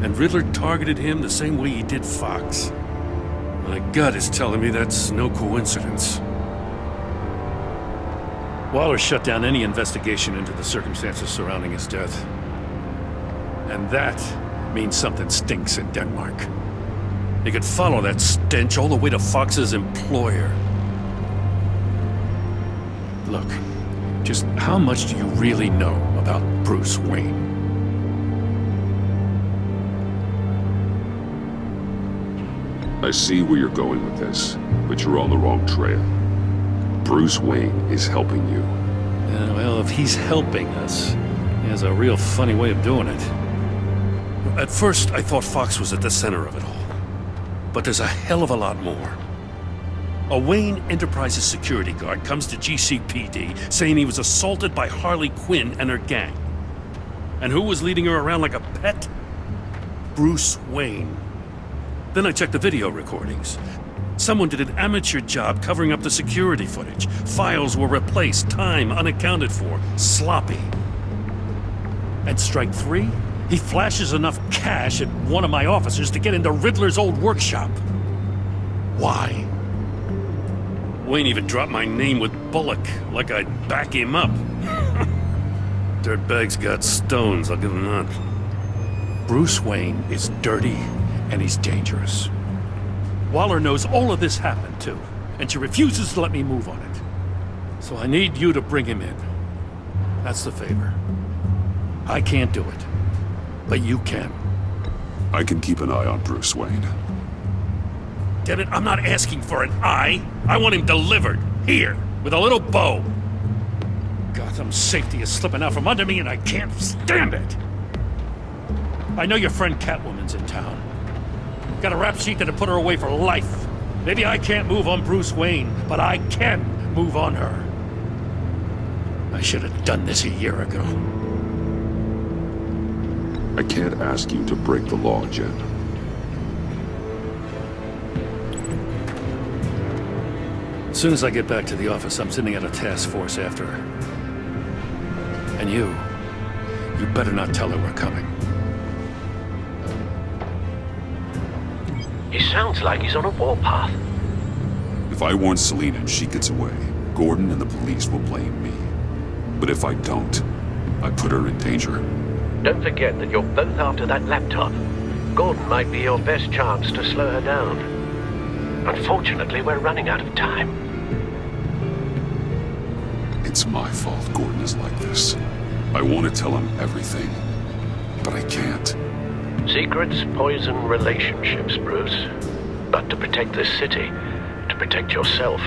Speaker 12: and Riddler targeted him the same way he did Fox. My gut is telling me that's no coincidence. Waller shut down any investigation into the circumstances surrounding his death. And that means something stinks in Denmark. You could follow that stench all the way to Fox's employer. Look, just how much do you really know about Bruce Wayne?
Speaker 1: I see where you're going with this, but you're on the wrong trail. Bruce Wayne is helping you.
Speaker 12: Well, if he's helping us, he has a real funny way of doing it. At first, I thought Fox was at the center of it all. But there's a hell of a lot more. A Wayne Enterprises security guard comes to GCPD saying he was assaulted by Harley Quinn and her gang. And who was leading her around like a pet? Bruce Wayne. Then I checked the video recordings. Someone did an amateur job covering up the security footage. Files were replaced, time unaccounted for, sloppy. At strike 3, he flashes enough cash at one of my officers to get into Riddler's old workshop. Why? Wayne even dropped my name with Bullock, like I'd back him up. Dirtbag's got stones, I'll give him that. Bruce Wayne is dirty, and he's dangerous. Waller knows all of this happened, too, and she refuses to let me move on it. So I need you to bring him in. That's the favor. I can't do it, but you can.
Speaker 1: I can keep an eye on Bruce Wayne.
Speaker 12: Damn it, I'm not asking for an eye. I want him delivered, here, with a little bow. Gotham's safety is slipping out from under me and I can't stand it. I know your friend Catwoman's in town. Got a rap sheet that'll put her away for life. Maybe I can't move on Bruce Wayne, but I can move on her. I should have done this a year ago.
Speaker 1: I can't ask you to break the law, Jen.
Speaker 12: As soon as I get back to the office, I'm sending out a task force after her. And you better not tell her we're coming.
Speaker 10: He sounds like he's on a warpath.
Speaker 1: If I warn Selina and she gets away, Gordon and the police will blame me. But if I don't, I put her in danger.
Speaker 10: Don't forget that you're both after that laptop. Gordon might be your best chance to slow her down. Unfortunately, we're running out of time.
Speaker 1: It's my fault Gordon is like this. I want to tell him everything, but I can't.
Speaker 10: Secrets poison relationships, Bruce. But to protect this city, to protect yourself,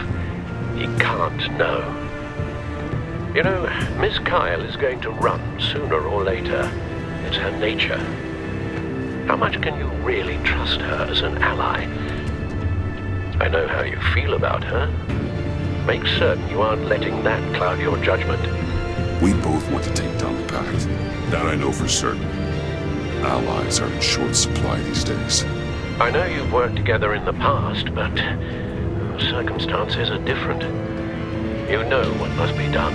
Speaker 10: he can't know. You know, Miss Kyle is going to run sooner or later. It's her nature. How much can you really trust her as an ally? I know how you feel about her. Make certain you aren't letting that cloud your judgment.
Speaker 1: We both want to take down the Pact. That I know for certain. Allies are in short supply these days.
Speaker 10: I know you've worked together in the past, but circumstances are different. You know what must be done.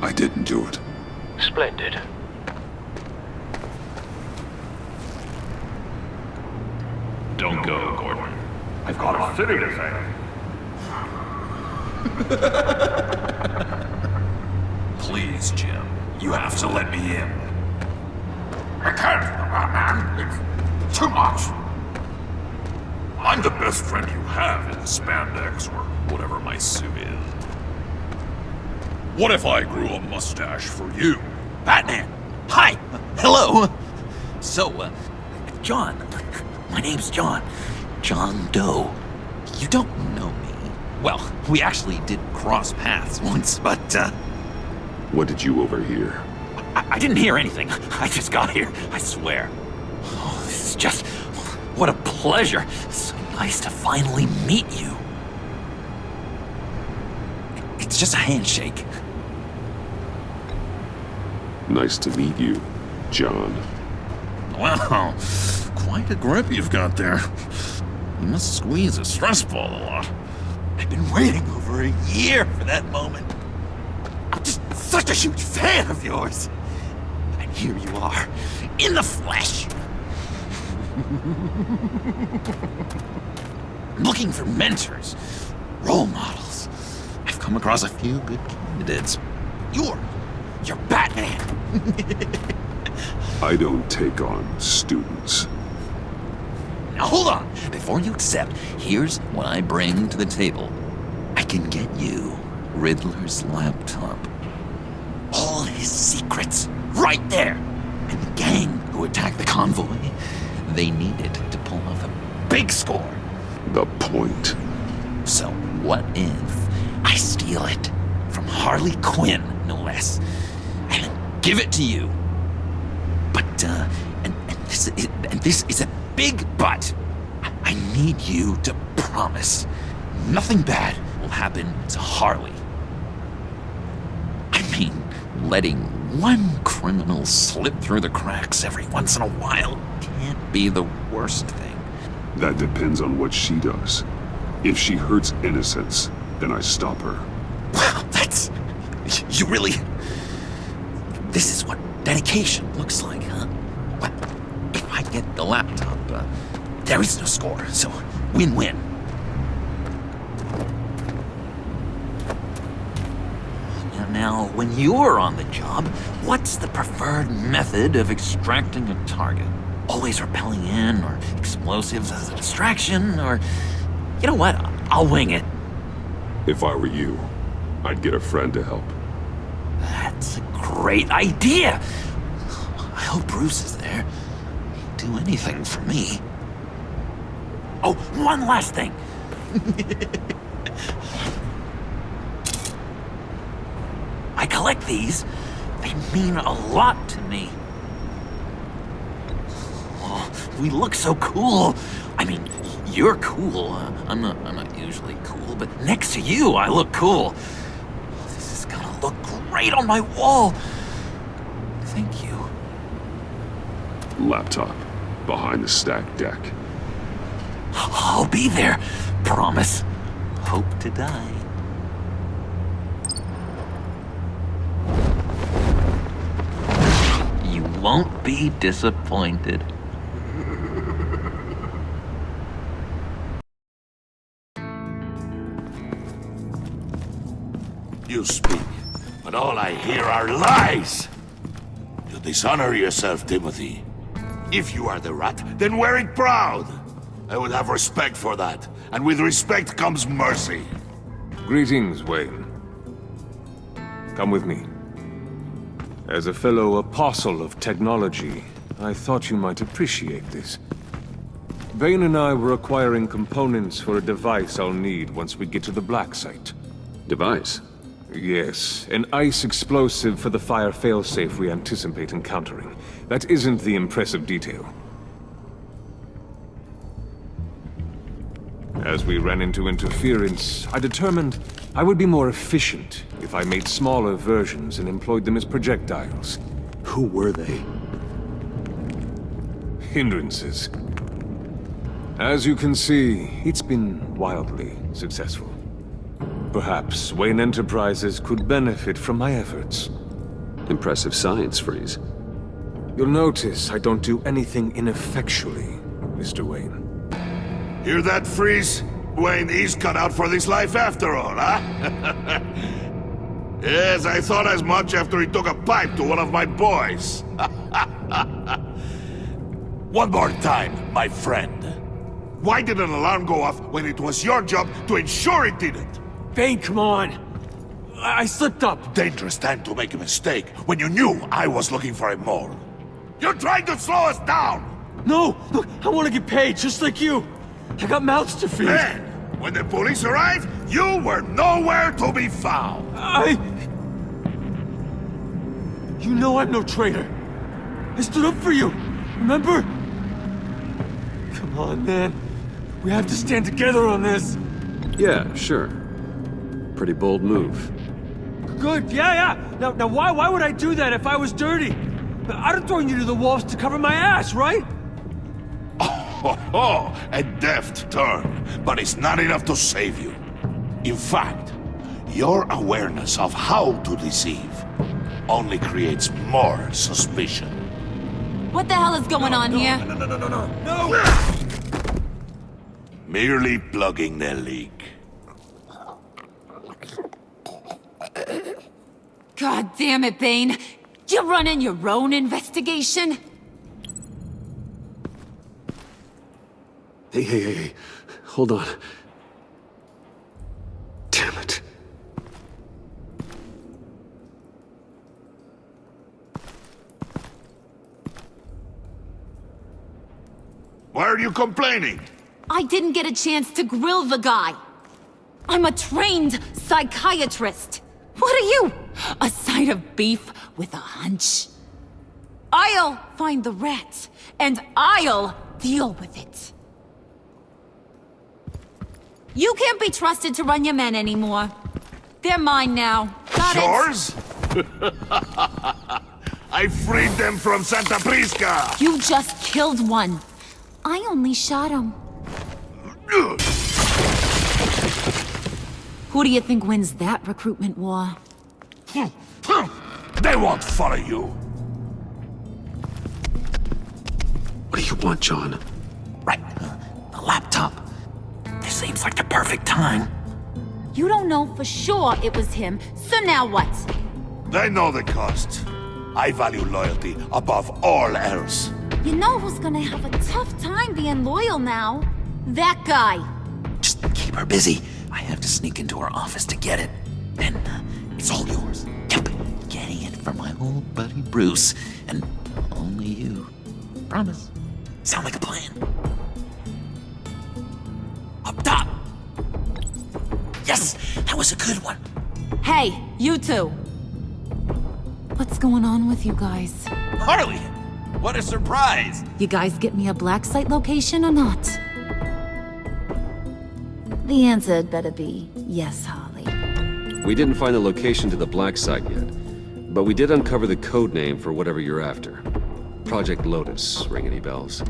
Speaker 1: I didn't do it.
Speaker 10: Splendid.
Speaker 13: Don't go, Gordon. I've got a city to save. Please, Jim. You have to let me in. I can't, man. It's too much. I'm the best friend you have in spandex or whatever my suit is. What if I grew a mustache for you?
Speaker 6: Batman! Hi! Hello! So, John. My name's John. John Doe. You don't know me. Well, we actually did cross paths once, but,
Speaker 1: What did you overhear?
Speaker 6: I didn't hear anything. I just got here, I swear. Oh, this is just... What a pleasure. So nice to finally meet you. It's just a handshake.
Speaker 1: Nice to meet you, John.
Speaker 6: Wow, quite a grip you've got there. You must squeeze a stress ball a lot. I've been waiting over a year for that moment. I'm just such a huge fan of yours. And here you are, in the flesh. I'm looking for mentors, role models. I've come across a few good candidates. You're Batman.
Speaker 1: I don't take on students.
Speaker 6: Now hold on. Before you accept, here's what I bring to the table. I can get you Riddler's laptop. All his secrets, right there. And the gang who attacked the convoy, they needed to pull off a big score.
Speaker 1: The point.
Speaker 6: So what if I steal it from Harley Quinn, no less, and give it to you? But, and this is a big but. I need you to promise nothing bad will happen to Harley. I mean, letting one criminal slip through the cracks every once in a while can't be the worst thing.
Speaker 1: That depends on what she does. If she hurts innocents, then I stop her.
Speaker 6: Wow, that's... You really... This is what dedication looks like, huh? Well, if I get the laptop, There is no score, so win-win. Now, when you're on the job, what's the preferred method of extracting a target? Always rappelling in, or explosives as a distraction, or... You know what? I'll wing it.
Speaker 1: If I were you, I'd get a friend to help.
Speaker 6: That's a great idea! I hope Bruce is there. He'd do anything for me. Oh, one last thing! I collect these. They mean a lot to me. Oh, we look so cool. I mean, you're cool. I'm not usually cool, but next to you, I look cool. This is gonna look great on my wall. Thank you.
Speaker 1: Laptop. Behind the stacked deck.
Speaker 6: I'll be there. Promise. Hope to die. You won't be disappointed.
Speaker 13: You speak, but all I hear are lies! You dishonor yourself, Timothy. If you are the rat, then wear it proud! I would have respect for that, and with respect comes mercy.
Speaker 4: Greetings, Wayne. Come with me. As a fellow apostle of technology, I thought you might appreciate this. Bane and I were acquiring components for a device I'll need once we get to the Black Site.
Speaker 1: Device?
Speaker 4: Yes, an ice explosive for the fire failsafe we anticipate encountering. That isn't the impressive detail. As we ran into interference, I determined I would be more efficient if I made smaller versions and employed them as projectiles.
Speaker 1: Who were they?
Speaker 4: Hindrances. As you can see, it's been wildly successful. Perhaps Wayne Enterprises could benefit from my efforts.
Speaker 1: Impressive science, Freeze.
Speaker 4: You'll notice I don't do anything ineffectually, Mr. Wayne.
Speaker 13: Hear that, Freeze? Wayne, he's cut out for this life after all, huh? Yes, I thought as much after he took a pipe to one of my boys. One more time, my friend. Why did an alarm go off when it was your job to ensure it didn't?
Speaker 8: Bane, come on! I slipped up!
Speaker 13: Dangerous time to make a mistake when you knew I was looking for a mole. You're trying to slow us down!
Speaker 8: No! Look, I want to get paid, just like you! I got mouths to feed!
Speaker 13: Then, when the police arrived, you were nowhere to be found!
Speaker 8: You know I'm no traitor! I stood up for you, remember? Come on, man. We have to stand together on this!
Speaker 1: Yeah, sure. Pretty bold move.
Speaker 8: Good, yeah. Now why would I do that if I was dirty? I'd have thrown you to the wolves to cover my ass, right?
Speaker 13: Oh, a deft turn, but it's not enough to save you. In fact, your awareness of how to deceive only creates more suspicion.
Speaker 3: What the hell is going on here?
Speaker 13: No! Merely plugging the leak.
Speaker 3: God damn it, Bane. You're running your own investigation?
Speaker 1: Hey. Hold on. Damn it.
Speaker 13: Why are you complaining?
Speaker 3: I didn't get a chance to grill the guy. I'm a trained psychiatrist. What are you? A side of beef with a hunch? I'll find the rat, and I'll deal with it. You can't be trusted to run your men anymore. They're mine now. Got it?
Speaker 13: Yours? I freed them from Santa Prisca!
Speaker 3: You just killed one. I only shot him. Who do you think wins that recruitment war?
Speaker 13: They won't follow you.
Speaker 1: What do you want, John?
Speaker 6: Right. a laptop. This seems like the perfect time.
Speaker 3: You don't know for sure it was him, so now what?
Speaker 13: They know the cost. I value loyalty above all else.
Speaker 3: You know who's gonna have a tough time being loyal now? That guy.
Speaker 6: Just keep her busy. I have to sneak into her office to get it. Then it's all yours. Yep, getting it from my old buddy Bruce. And only you. Promise. Sound like a plan? Up top! Yes! That was a good one!
Speaker 3: Hey, you two. What's going on with you guys?
Speaker 6: Harley! What a surprise!
Speaker 3: You guys get me a black site location or not? The answer had better be yes, Harley.
Speaker 5: We didn't find the location to the black site yet, but we did uncover the code name for whatever you're after. Project Lotus. Ring any bells?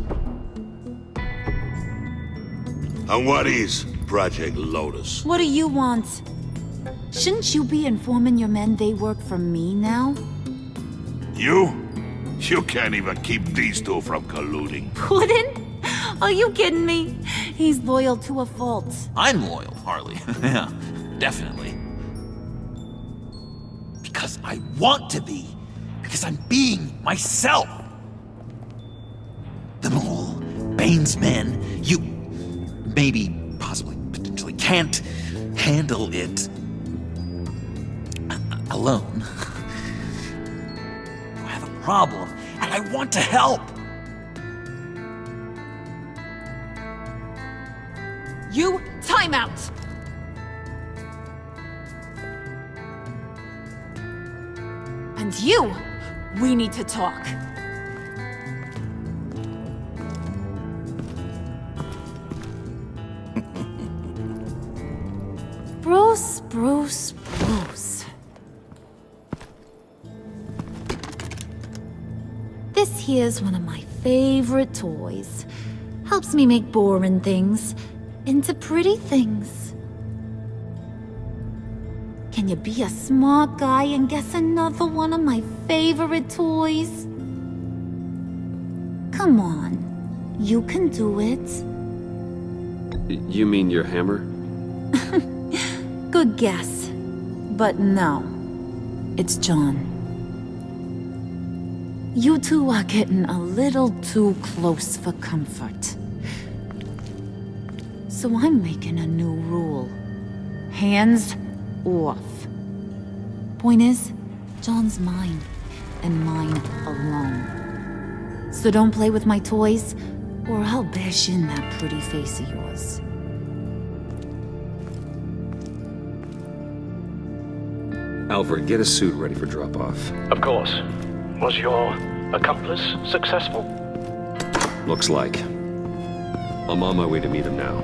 Speaker 13: And what is Project Lotus?
Speaker 3: What do you want? Shouldn't you be informing your men they work for me now?
Speaker 13: You? You can't even keep these two from colluding.
Speaker 3: Puddin'? Are you kidding me? He's loyal to a fault.
Speaker 6: I'm loyal, Harley. Yeah, definitely. Because I want to be. Because I'm being myself. The Mole, Bane's men, you maybe, possibly, potentially can't handle it alone. You have a problem, and I want to help.
Speaker 3: You, time out! And you, we need to talk. Bruce. This here's one of my favorite toys. Helps me make boring things into pretty things. Can you be a smart guy and guess another one of my favorite toys? Come on, you can do it.
Speaker 5: You mean your hammer?
Speaker 3: Good guess. But no, it's John. You two are getting a little too close for comfort. So I'm making a new rule. Hands off. Point is, John's mine, and mine alone. So don't play with my toys, or I'll bash in that pretty face of yours.
Speaker 5: Alfred, get a suit ready for drop-off.
Speaker 10: Of course. Was your accomplice successful?
Speaker 5: Looks like. I'm on my way to meet him now.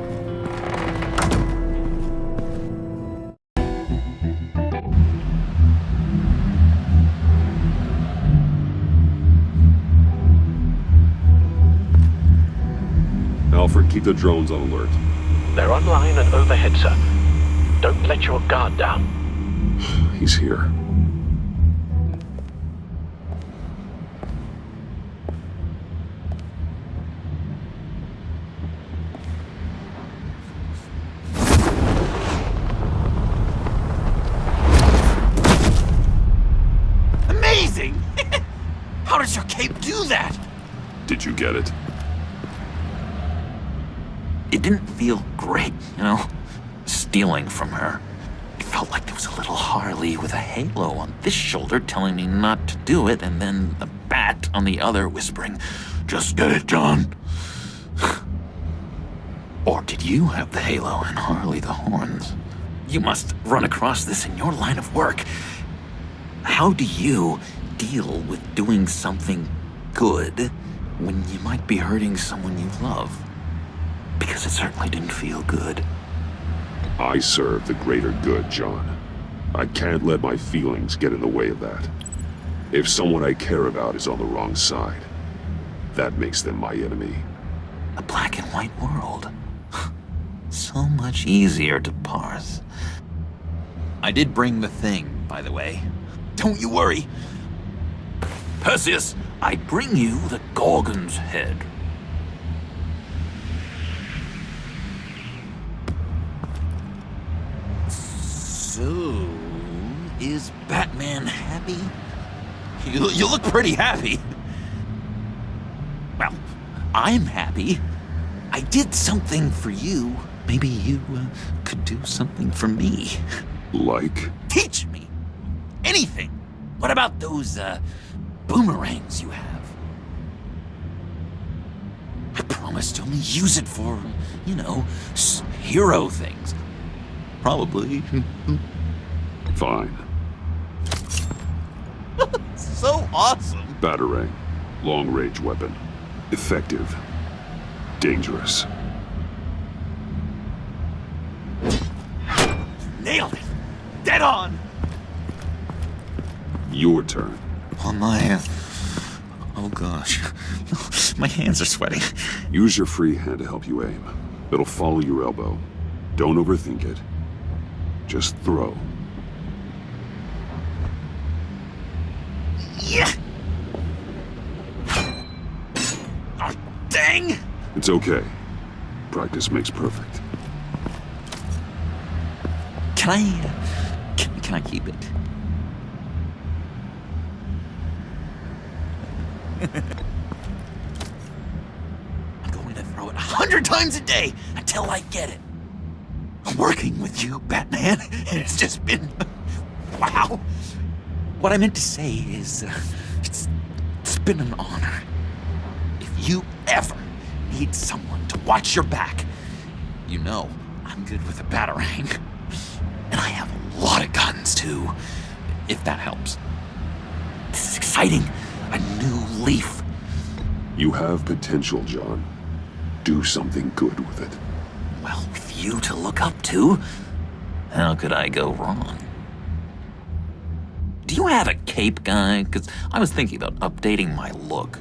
Speaker 1: Alfred, keep the drones on alert.
Speaker 10: They're online and overhead, sir. Don't let your guard down.
Speaker 1: He's here.
Speaker 6: Amazing! How does your cape do that?
Speaker 1: Did you get it?
Speaker 6: It didn't feel great, stealing from her. It felt like there was a little Harley with a halo on this shoulder telling me not to do it, and then the bat on the other whispering, "Just get it, John." Or did you have the halo and Harley the horns? You must run across this in your line of work. How do you deal with doing something good when you might be hurting someone you love? Because it certainly didn't feel good.
Speaker 1: I serve the greater good, John. I can't let my feelings get in the way of that. If someone I care about is on the wrong side, that makes them my enemy.
Speaker 6: A black and white world. So much easier to parse. I did bring the thing, by the way. Don't you worry. Perseus, I bring you the Gorgon's head. Is Batman happy? You look pretty happy. Well, I'm happy. I did something for you. Maybe you could do something for me.
Speaker 1: Like?
Speaker 6: Teach me anything. What about those boomerangs you have? I promise to only use it for, hero things. Probably.
Speaker 1: Fine.
Speaker 6: So awesome.
Speaker 1: Batarang. Long-range weapon. Effective. Dangerous.
Speaker 6: Nailed it. Dead on.
Speaker 1: Your turn.
Speaker 6: On my... Oh gosh. My hands are sweating.
Speaker 1: Use your free hand to help you aim. It'll follow your elbow. Don't overthink it. Just throw.
Speaker 6: Yeah. Oh, dang!
Speaker 1: It's okay. Practice makes perfect.
Speaker 6: Can I keep it? I'm going to throw it 100 times a day until I get it. I'm working with you, Batman, and it's just been... wow. What I meant to say is, it's been an honor. If you ever need someone to watch your back, you know I'm good with a Batarang. And I have a lot of guns, too, if that helps. This is exciting. A new leaf.
Speaker 1: You have potential, John. Do something good with it.
Speaker 6: Well, with you to look up to, how could I go wrong? Do you have a cape, guy? Because I was thinking about updating my look.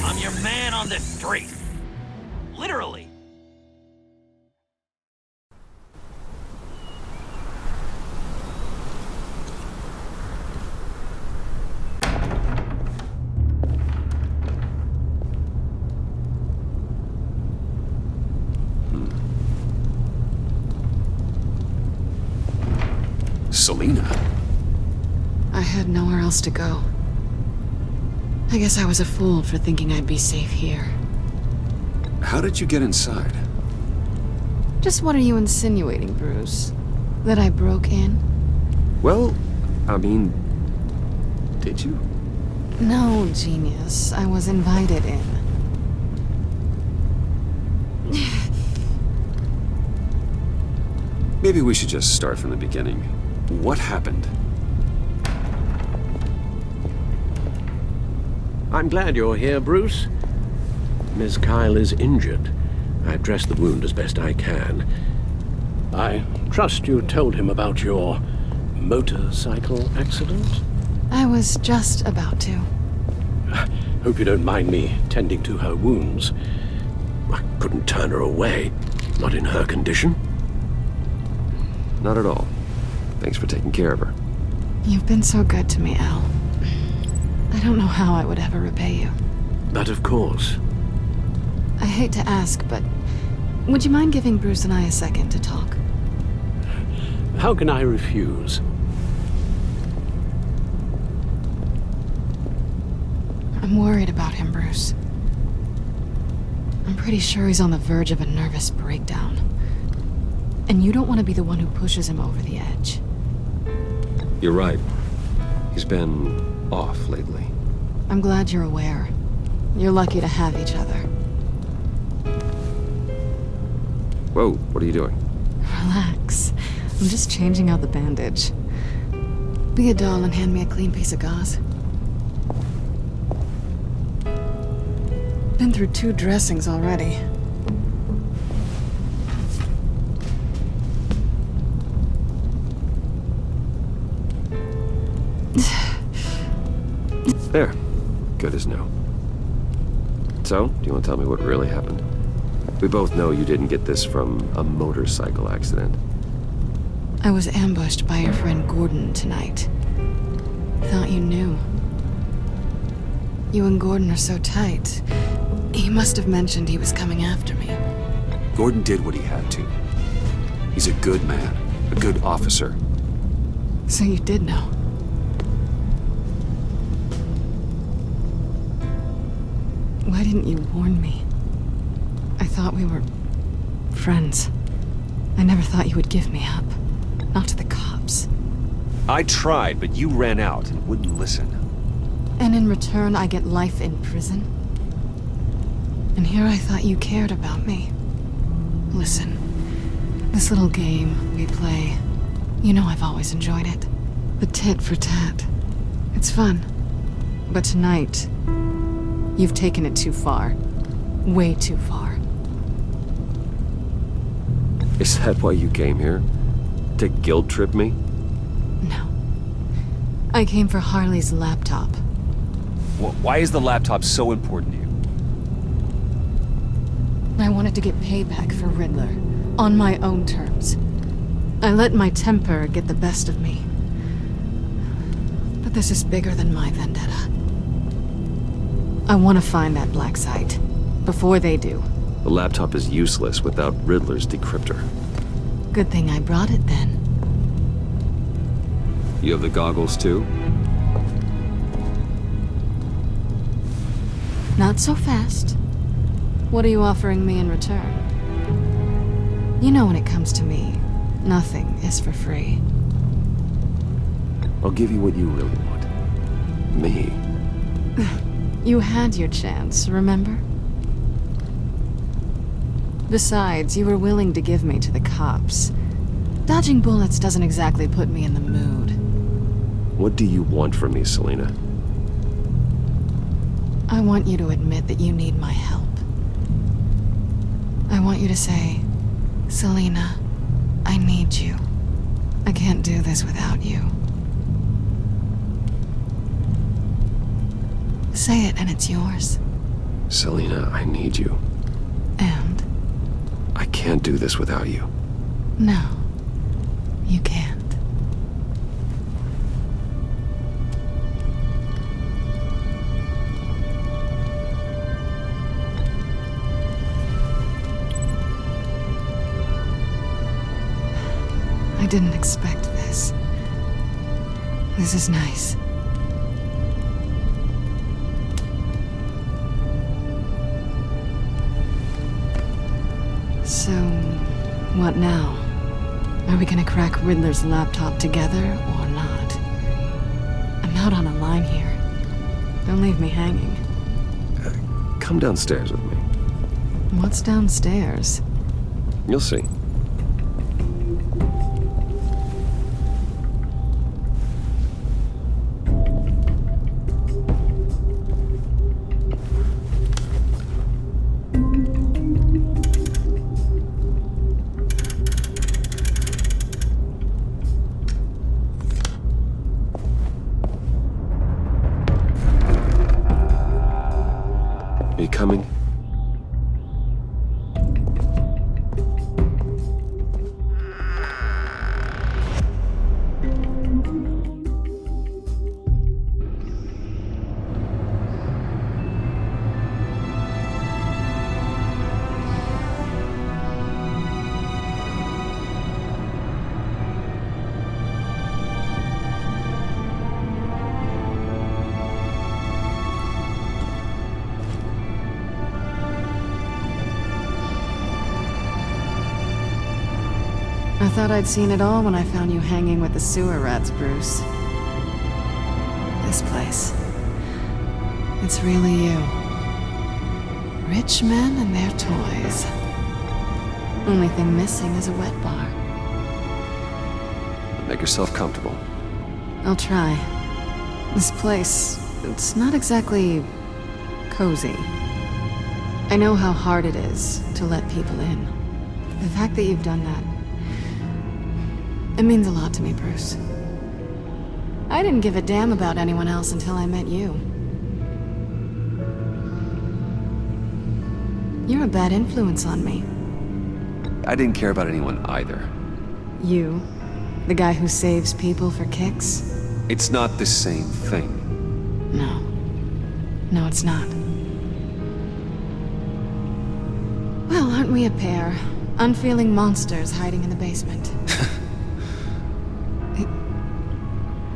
Speaker 6: I'm your man on the street. Literally.
Speaker 1: Selina?
Speaker 2: I had nowhere else to go. I guess I was a fool for thinking I'd be safe here.
Speaker 1: How did you get inside?
Speaker 2: Just what are you insinuating, Bruce? That I broke in?
Speaker 5: Well, I mean, did you?
Speaker 2: No, genius. I was invited in.
Speaker 1: Maybe we should just start from the beginning. What happened?
Speaker 10: I'm glad you're here, Bruce. Miss Kyle is injured. I've dressed the wound as best I can. I trust you told him about your motorcycle accident?
Speaker 2: I was just about to.
Speaker 10: Hope you don't mind me tending to her wounds. I couldn't turn her away, not in her condition.
Speaker 5: Not at all. Thanks for taking care of her.
Speaker 2: You've been so good to me, Al. I don't know how I would ever repay you.
Speaker 10: But of course.
Speaker 2: I hate to ask, but would you mind giving Bruce and I a second to talk?
Speaker 10: How can I refuse?
Speaker 2: I'm worried about him, Bruce. I'm pretty sure he's on the verge of a nervous breakdown. And you don't want to be the one who pushes him over the edge.
Speaker 5: You're right. He's been off lately.
Speaker 2: I'm glad you're aware. You're lucky to have each other.
Speaker 5: Whoa, what are you doing?
Speaker 2: Relax. I'm just changing out the bandage. Be a doll and hand me a clean piece of gauze. Been through 2 dressings already.
Speaker 5: There. Good as new. So, do you want to tell me what really happened? We both know you didn't get this from a motorcycle accident.
Speaker 2: I was ambushed by your friend Gordon tonight. Thought you knew. You and Gordon are so tight. He must have mentioned he was coming after me.
Speaker 1: Gordon did what he had to. He's a good man, a good officer.
Speaker 2: So you did know. Why didn't you warn me? I thought we were friends. I never thought you would give me up. Not to the cops.
Speaker 1: I tried, but you ran out and wouldn't listen.
Speaker 2: And in return, I get life in prison? And here I thought you cared about me. Listen, this little game we play, you know I've always enjoyed it. The tit for tat. It's fun. But tonight, you've taken it too far. Way too far.
Speaker 5: Is that why you came here? To guilt trip me?
Speaker 2: No. I came for Harley's laptop.
Speaker 1: Why is the laptop so important to you?
Speaker 2: I wanted to get payback for Riddler, on my own terms. I let my temper get the best of me. But this is bigger than my vendetta. I want to find that black site, before they do.
Speaker 5: The laptop is useless without Riddler's decryptor.
Speaker 2: Good thing I brought it then.
Speaker 5: You have the goggles too?
Speaker 2: Not so fast. What are you offering me in return? You know when it comes to me, nothing is for free.
Speaker 5: I'll give you what you really want. Me.
Speaker 2: You had your chance, remember? Besides, you were willing to give me to the cops. Dodging bullets doesn't exactly put me in the mood.
Speaker 5: What do you want from me, Selina?
Speaker 2: I want you to admit that you need my help. I want you to say, Selina, I need you. I can't do this without you. Say it and it's yours.
Speaker 5: Selina, I need you.
Speaker 2: And?
Speaker 5: I can't do this without you.
Speaker 2: No, you can't. I didn't expect this. This is nice. So, what now? Are we gonna crack Riddler's laptop together, or not? I'm out on a line here. Don't leave me hanging.
Speaker 5: Come downstairs with me.
Speaker 2: What's downstairs?
Speaker 5: You'll see. Are you coming?
Speaker 2: I thought I'd seen it all when I found you hanging with the sewer rats, Bruce. This place. It's really you. Rich men and their toys. Only thing missing is a wet bar.
Speaker 5: Make yourself comfortable.
Speaker 2: I'll try. This place, it's not exactly cozy. I know how hard it is to let people in. The fact that you've done that, it means a lot to me, Bruce. I didn't give a damn about anyone else until I met you. You're a bad influence on me.
Speaker 1: I didn't care about anyone either.
Speaker 2: You? The guy who saves people for kicks?
Speaker 1: It's not the same thing.
Speaker 2: No. No, it's not. Well, aren't we a pair? unfeeling monsters hiding in the basement.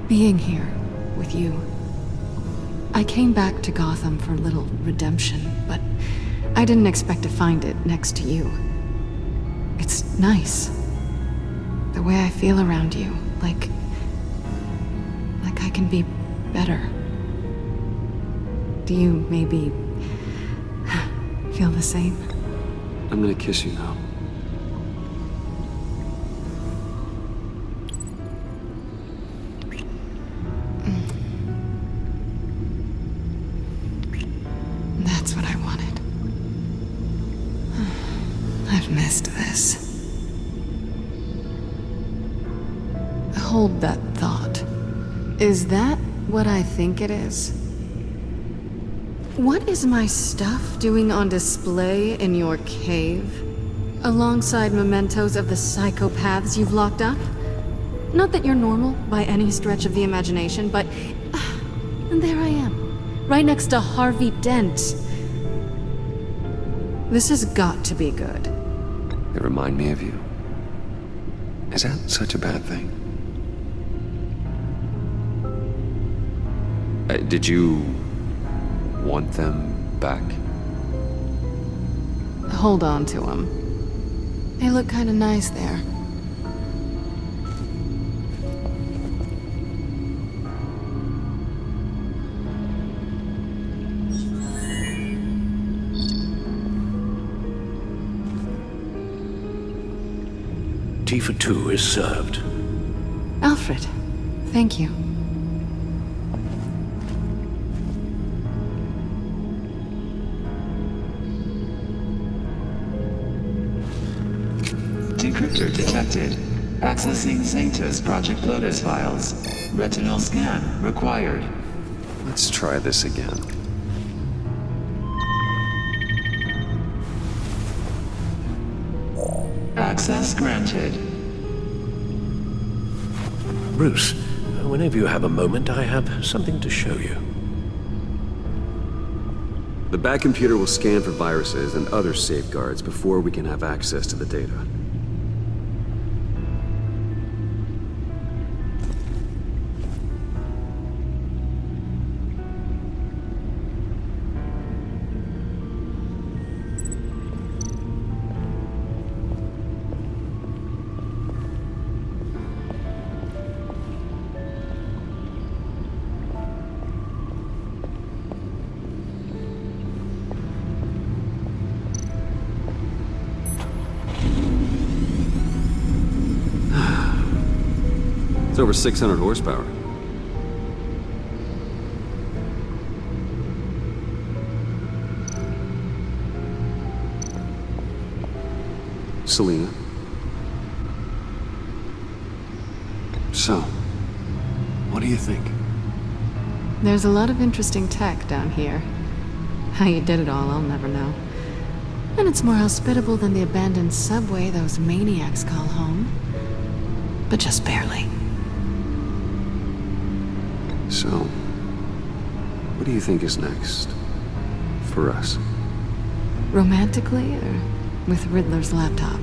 Speaker 2: Being here with you. I came back to Gotham for a little redemption, but I didn't expect to find it next to you. It's nice. The way I feel around you, like I can be better. Do you maybe feel the same?
Speaker 1: I'm gonna kiss you now.
Speaker 2: That's what I wanted. I've missed this. Hold that thought. Is that what I think it is? What is my stuff doing on display in your cave? Alongside mementos of the psychopaths you've locked up? Not that you're normal by any stretch of the imagination, but... and there I am, right next to Harvey Dent. This has got to be good.
Speaker 1: They remind me of you. Is that such a bad thing? Did you want them back?
Speaker 2: Hold on to them. They look kind of nice there.
Speaker 14: Tea for two is served.
Speaker 2: Alfred, thank you.
Speaker 11: Decryptor detected. Accessing Sanctus Project Lotus files. Retinal scan required.
Speaker 1: Let's try this again.
Speaker 11: Access granted.
Speaker 14: Bruce, whenever you have a moment, I have something to show you.
Speaker 1: The back computer will scan for viruses and other safeguards before we can have access to the data. It's over 600 horsepower. Selina. So, what do you think?
Speaker 2: There's a lot of interesting tech down here. How you did it all, I'll never know. And it's more hospitable than the abandoned subway those maniacs call home. But just barely.
Speaker 1: So, what do you think is next? For us?
Speaker 2: Romantically, or with Riddler's laptop?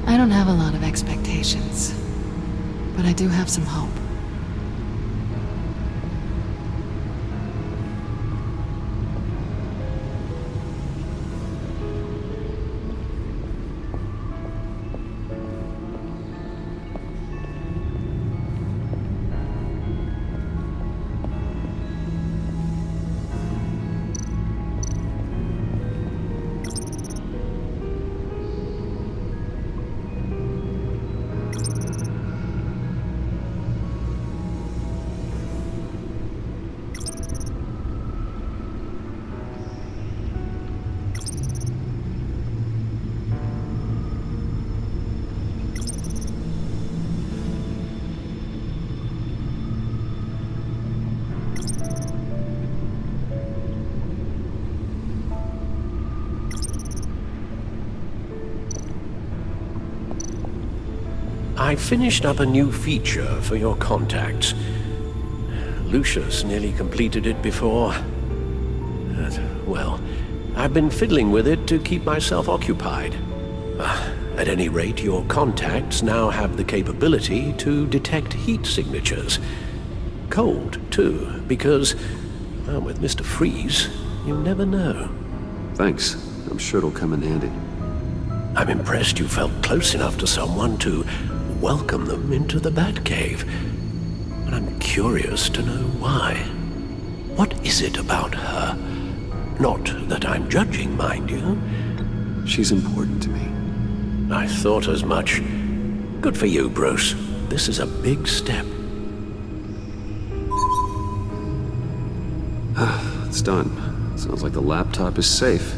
Speaker 2: I don't have a lot of expectations, but I do have some hope.
Speaker 14: I finished up a new feature for your contacts. Lucius nearly completed it before. Well, I've been fiddling with it to keep myself occupied. At any rate, your contacts now have the capability to detect heat signatures. Cold, too, because, well, with Mr. Freeze, you never know.
Speaker 1: Thanks. I'm sure it'll come in handy.
Speaker 14: I'm impressed you felt close enough to someone to welcome them into the Batcave. But I'm curious to know why. What is it about her? Not that I'm judging, mind you.
Speaker 1: She's important to me.
Speaker 14: I thought as much. Good for you, Bruce. This is a big step.
Speaker 1: It's done. Sounds like the laptop is safe.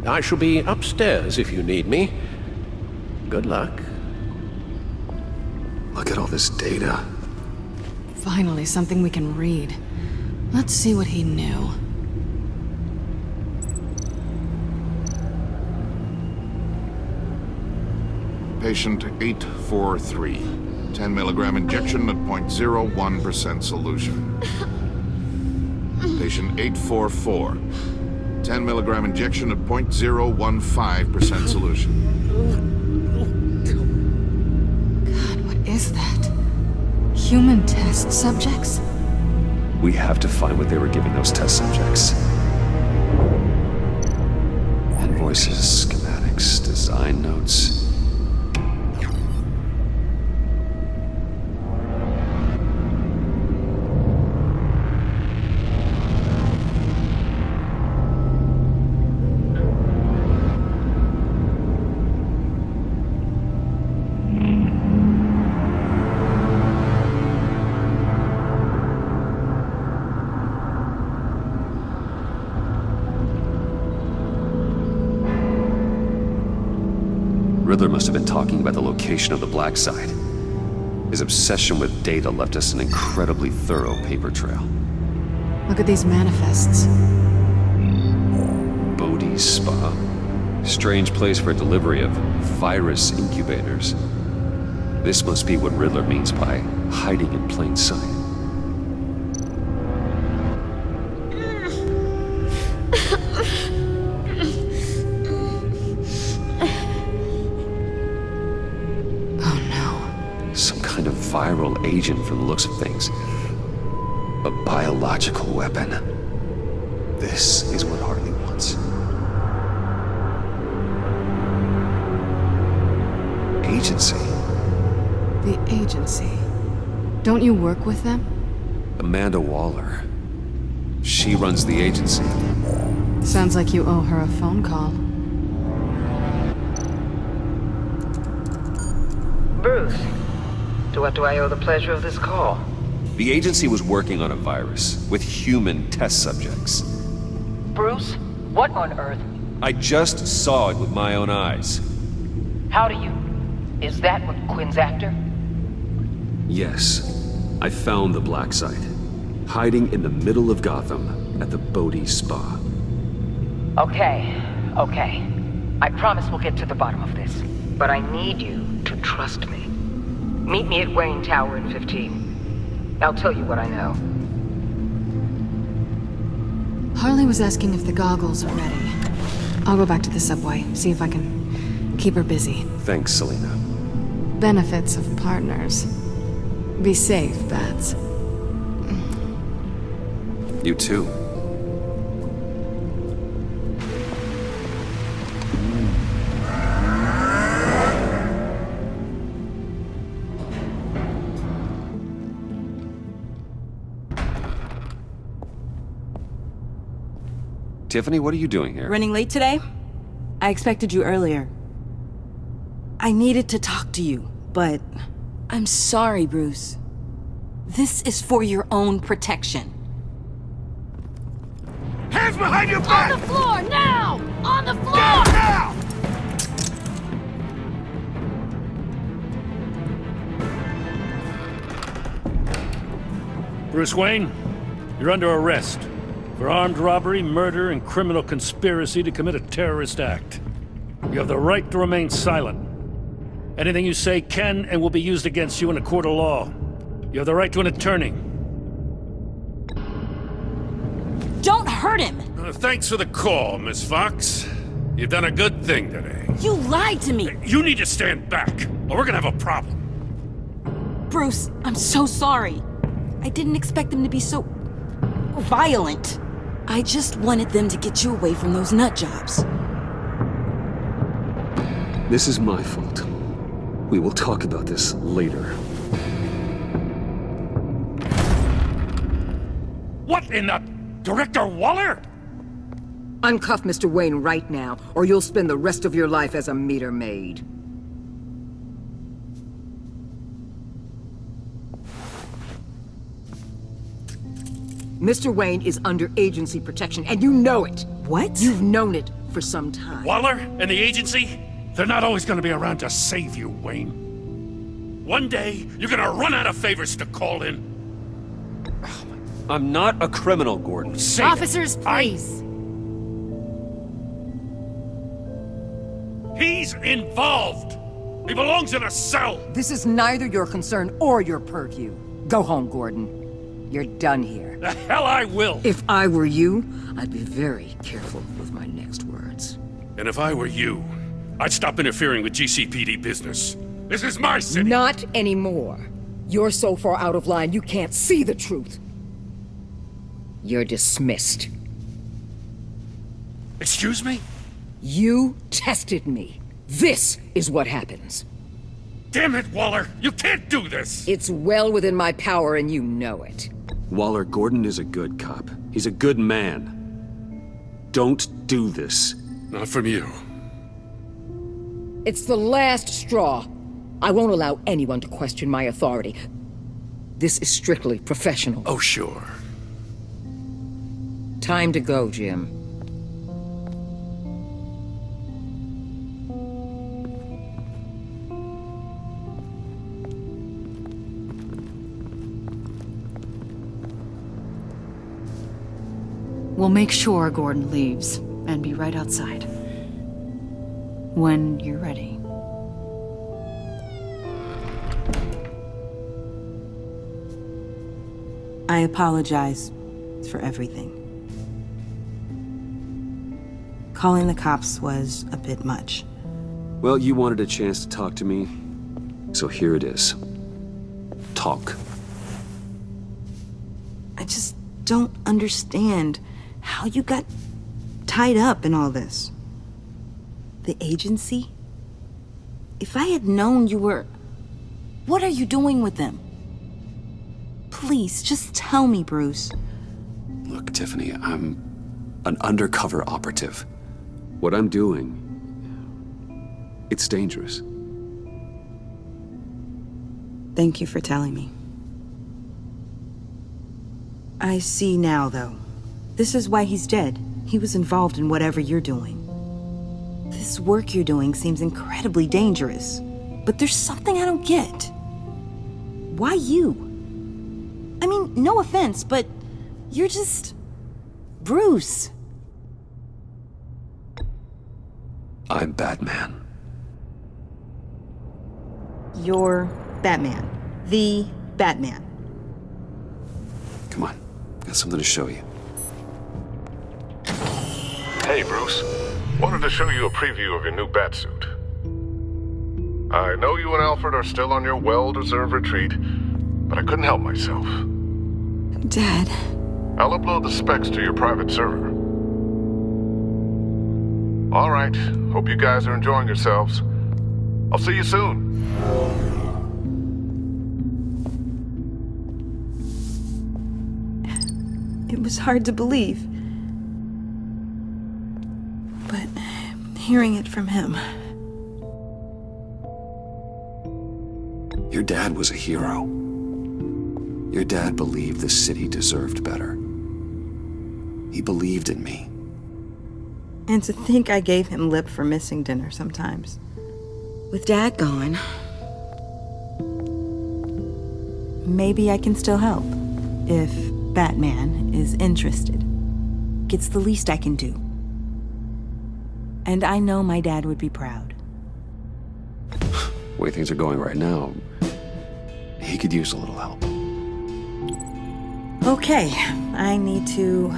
Speaker 14: I shall be upstairs if you need me. Good luck.
Speaker 1: Look at all this data.
Speaker 2: Finally, something we can read. Let's see what he knew.
Speaker 15: Patient 843. 10 milligram injection at 0.01% solution. Patient 844. 10 milligram injection at 0.015% solution.
Speaker 2: God, what is that? Human test subjects?
Speaker 1: We have to find what they were giving those test subjects. Invoices, schematics, design notes. Riddler must have been talking about the location of the Black Site. His obsession with data left us an incredibly thorough paper trail.
Speaker 2: Look at these manifests.
Speaker 1: Bodhi's Spa. Strange place for delivery of virus incubators. This must be what Riddler means by hiding in plain sight. Viral agent from the looks of things. A biological weapon. This is what Harley wants. Agency.
Speaker 2: The agency. Don't you work with them?
Speaker 1: Amanda Waller. She runs the agency.
Speaker 2: Sounds like you owe her a phone call.
Speaker 9: Bruce. To what do I owe the pleasure of this call?
Speaker 1: The agency was working on a virus with human test subjects.
Speaker 9: Bruce? What on earth?
Speaker 1: I just saw it with my own eyes.
Speaker 9: How do you... Is that what Quinn's after?
Speaker 1: Yes. I found the Black Site. Hiding in the middle of Gotham at the Bodhi Spa.
Speaker 9: Okay. I promise we'll get to the bottom of this. But I need you to trust me. Meet me at Wayne Tower in 15. I'll tell you what I know.
Speaker 2: Harley was asking if the goggles are ready. I'll go back to the subway, see if I can keep her busy.
Speaker 1: Thanks, Selina.
Speaker 2: Benefits of partners. Be safe, Bats.
Speaker 1: You too. Tiffany, what are you doing here?
Speaker 16: Running late today? I expected you earlier. I needed to talk to you, but I'm sorry, Bruce. This is for your own protection.
Speaker 13: Hands behind your back!
Speaker 2: On the floor, now! On the floor!
Speaker 13: Now!
Speaker 12: Bruce Wayne, you're under arrest for armed robbery, murder, and criminal conspiracy to commit a terrorist act. You have the right to remain silent. Anything you say can and will be used against you in a court of law. You have the right to an attorney.
Speaker 16: Don't hurt him!
Speaker 12: Thanks for the call, Miss Fox. You've done a good thing today.
Speaker 16: You lied to me!
Speaker 12: You need to stand back, or we're gonna have a problem.
Speaker 16: Bruce, I'm so sorry. I didn't expect them to be so... violent. I just wanted them to get you away from those nut jobs.
Speaker 1: This is my fault. We will talk about this later.
Speaker 12: What in the... Director Waller?
Speaker 17: Uncuff Mr. Wayne right now, or you'll spend the rest of your life as a meter maid. Mr. Wayne is under agency protection, and you know it.
Speaker 16: What?
Speaker 17: You've known it for some time.
Speaker 12: Waller and the agency? They're not always gonna be around to save you, Wayne. One day, you're gonna run out of favors to call in.
Speaker 1: I'm not a criminal, Gordon.
Speaker 12: Say
Speaker 2: Officers, please.
Speaker 12: He's involved! He belongs in a cell!
Speaker 17: This is neither your concern or your purview. Go home, Gordon. You're done here.
Speaker 12: The hell I will!
Speaker 17: If I were you, I'd be very careful with my next words.
Speaker 12: And if I were you, I'd stop interfering with GCPD business. This is my city!
Speaker 17: Not anymore. You're so far out of line, you can't see the truth. You're dismissed.
Speaker 12: Excuse me?
Speaker 17: You tested me. This is what happens.
Speaker 12: Damn it, Waller! You can't do this!
Speaker 17: It's well within my power and you know it.
Speaker 1: Waller, Gordon is a good cop. He's a good man. Don't do this.
Speaker 12: Not from you.
Speaker 17: It's the last straw. I won't allow anyone to question my authority. This is strictly professional.
Speaker 12: Oh, sure.
Speaker 17: Time to go, Jim.
Speaker 18: We'll make sure Gordon leaves, and be right outside. When you're ready.
Speaker 16: I apologize for everything. Calling the cops was a bit much.
Speaker 1: Well, you wanted a chance to talk to me, so here it is. Talk.
Speaker 16: I just don't understand how you got tied up in all this. The agency? If I had known you were... What are you doing with them? Please, just tell me, Bruce.
Speaker 1: Look, Tiffany, I'm an undercover operative. What I'm doing, it's dangerous.
Speaker 16: Thank you for telling me. I see now, though. This is why he's dead. He was involved in whatever you're doing. This work you're doing seems incredibly dangerous. But there's something I don't get. Why you? I mean, no offense, but you're just... Bruce.
Speaker 1: I'm Batman.
Speaker 16: You're Batman. The Batman.
Speaker 1: Come on, got something to show you.
Speaker 19: Hey, Bruce. Wanted to show you a preview of your new Batsuit. I know you and Alfred are still on your well-deserved retreat, but I couldn't help myself.
Speaker 16: Dad.
Speaker 19: I'll upload the specs to your private server. All right. Hope you guys are enjoying yourselves. I'll see you soon.
Speaker 16: It was hard to believe. But hearing it from him...
Speaker 1: Your dad was a hero. Your dad believed the city deserved better. He believed in me.
Speaker 16: And to think I gave him lip for missing dinner sometimes. With Dad gone, maybe I can still help. If Batman is interested. It's the least I can do. And I know my dad would be proud.
Speaker 1: The way things are going right now, he could use a little help.
Speaker 16: Okay, I need to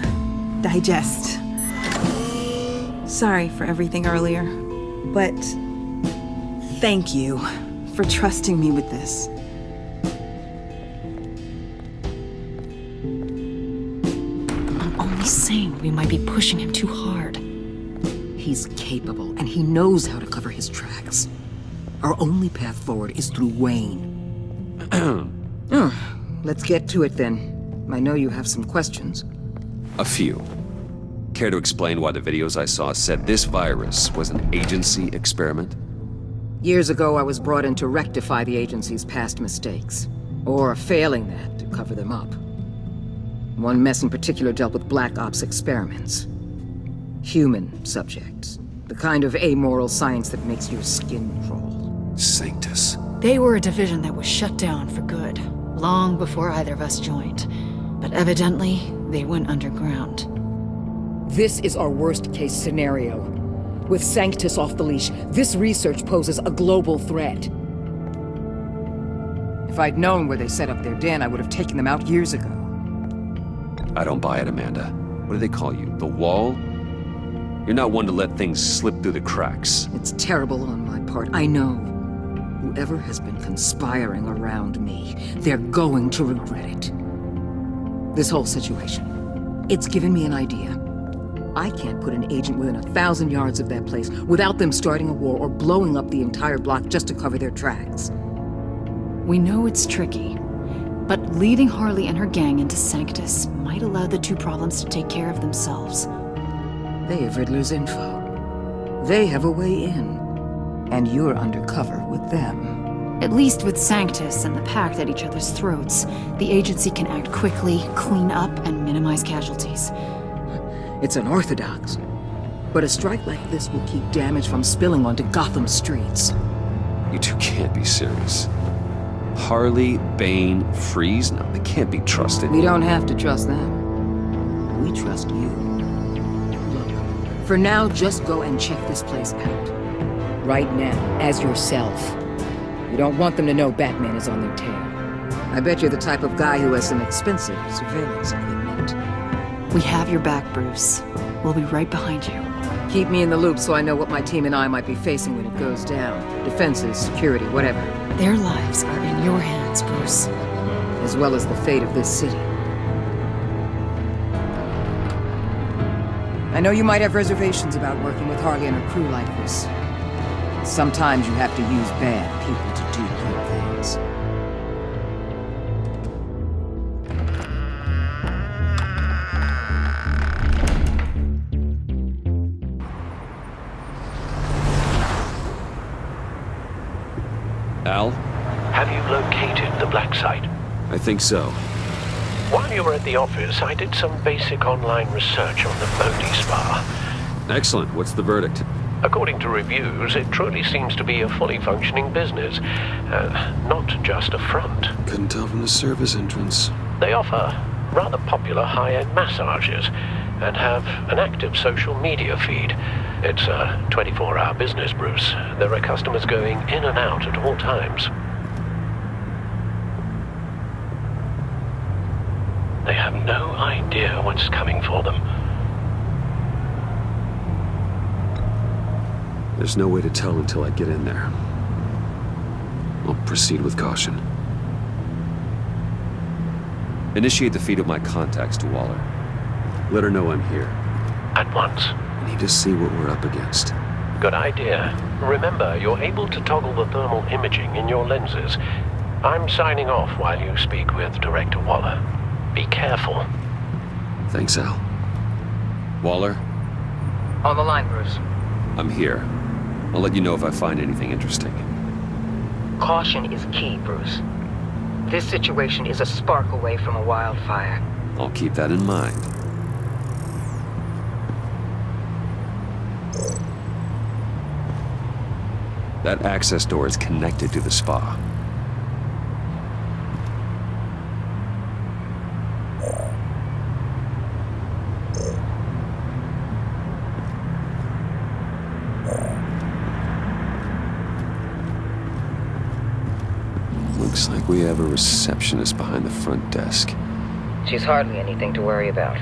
Speaker 16: digest. Sorry for everything earlier, but thank you for trusting me with this.
Speaker 18: I'm only saying we might be pushing him too hard.
Speaker 17: He's capable, and he knows how to cover his tracks. Our only path forward is through Wayne. Let's get to it then. I know you have some questions.
Speaker 1: A few. Care to explain why the videos I saw said this virus was an agency experiment?
Speaker 17: Years ago, I was brought in to rectify the agency's past mistakes. Or failing that, to cover them up. One mess in particular dealt with Black Ops experiments. Human subjects. The kind of amoral science that makes your skin crawl.
Speaker 1: Sanctus.
Speaker 18: They were a division that was shut down for good, long before either of us joined. But evidently, they went underground.
Speaker 17: This is our worst-case scenario. With Sanctus off the leash, this research poses a global threat. If I'd known where they set up their den, I would have taken them out years ago.
Speaker 1: I don't buy it, Amanda. What do they call you? The Wall? You're not one to let things slip through the cracks.
Speaker 17: It's terrible on my part, I know. Whoever has been conspiring around me, they're going to regret it. This whole situation, it's given me an idea. I can't put an agent within 1,000 yards of that place without them starting a war or blowing up the entire block just to cover their tracks.
Speaker 18: We know it's tricky, but leading Harley and her gang into Sanctus might allow the two problems to take care of themselves.
Speaker 17: They have Riddler's info. They have a way in. And you're undercover with them.
Speaker 18: At least with Sanctus and the Pact at each other's throats, the agency can act quickly, clean up, and minimize casualties.
Speaker 17: It's unorthodox. But a strike like this will keep damage from spilling onto Gotham streets.
Speaker 1: You two can't be serious. Harley, Bane, Freeze? No, they can't be trusted.
Speaker 17: We don't have to trust them. We trust you. Look, for now, just go and check this place out. Right now, as yourself. You don't want them to know Batman is on their tail. I bet you're the type of guy who has some expensive surveillance equipment.
Speaker 18: We have your back, Bruce. We'll be right behind you.
Speaker 17: Keep me in the loop so I know what my team and I might be facing when it goes down. Defenses, security, whatever.
Speaker 18: Their lives are in your hands, Bruce.
Speaker 17: As well as the fate of this city. I know you might have reservations about working with Harley and her crew like this. Sometimes you have to use bad people to do good things.
Speaker 1: Al?
Speaker 10: Have you located the black site?
Speaker 1: I think so.
Speaker 10: While you were at the office, I did some basic online research on the Bodhi Spa.
Speaker 1: Excellent. What's the verdict?
Speaker 10: According to reviews, it truly seems to be a fully functioning business, not just a front.
Speaker 1: Couldn't tell from the service entrance.
Speaker 10: They offer rather popular high-end massages and have an active social media feed. It's a 24-hour business, Bruce. There are customers going in and out at all times. They have no idea what's coming for them.
Speaker 1: There's no way to tell until I get in there. I'll proceed with caution. Initiate the feed of my contacts to Waller. Let her know I'm here.
Speaker 10: At once.
Speaker 1: I need to see what we're up against.
Speaker 10: Good idea. Remember, you're able to toggle the thermal imaging in your lenses. I'm signing off while you speak with Director Waller. Be careful.
Speaker 1: Thanks, Al. Waller?
Speaker 17: On the line, Bruce.
Speaker 1: I'm here. I'll let you know if I find anything interesting.
Speaker 17: Caution is key, Bruce. This situation is a spark away from a wildfire.
Speaker 1: I'll keep that in mind. That access door is connected to the spa. Looks like we have a receptionist behind the front desk.
Speaker 9: She's hardly anything to worry about.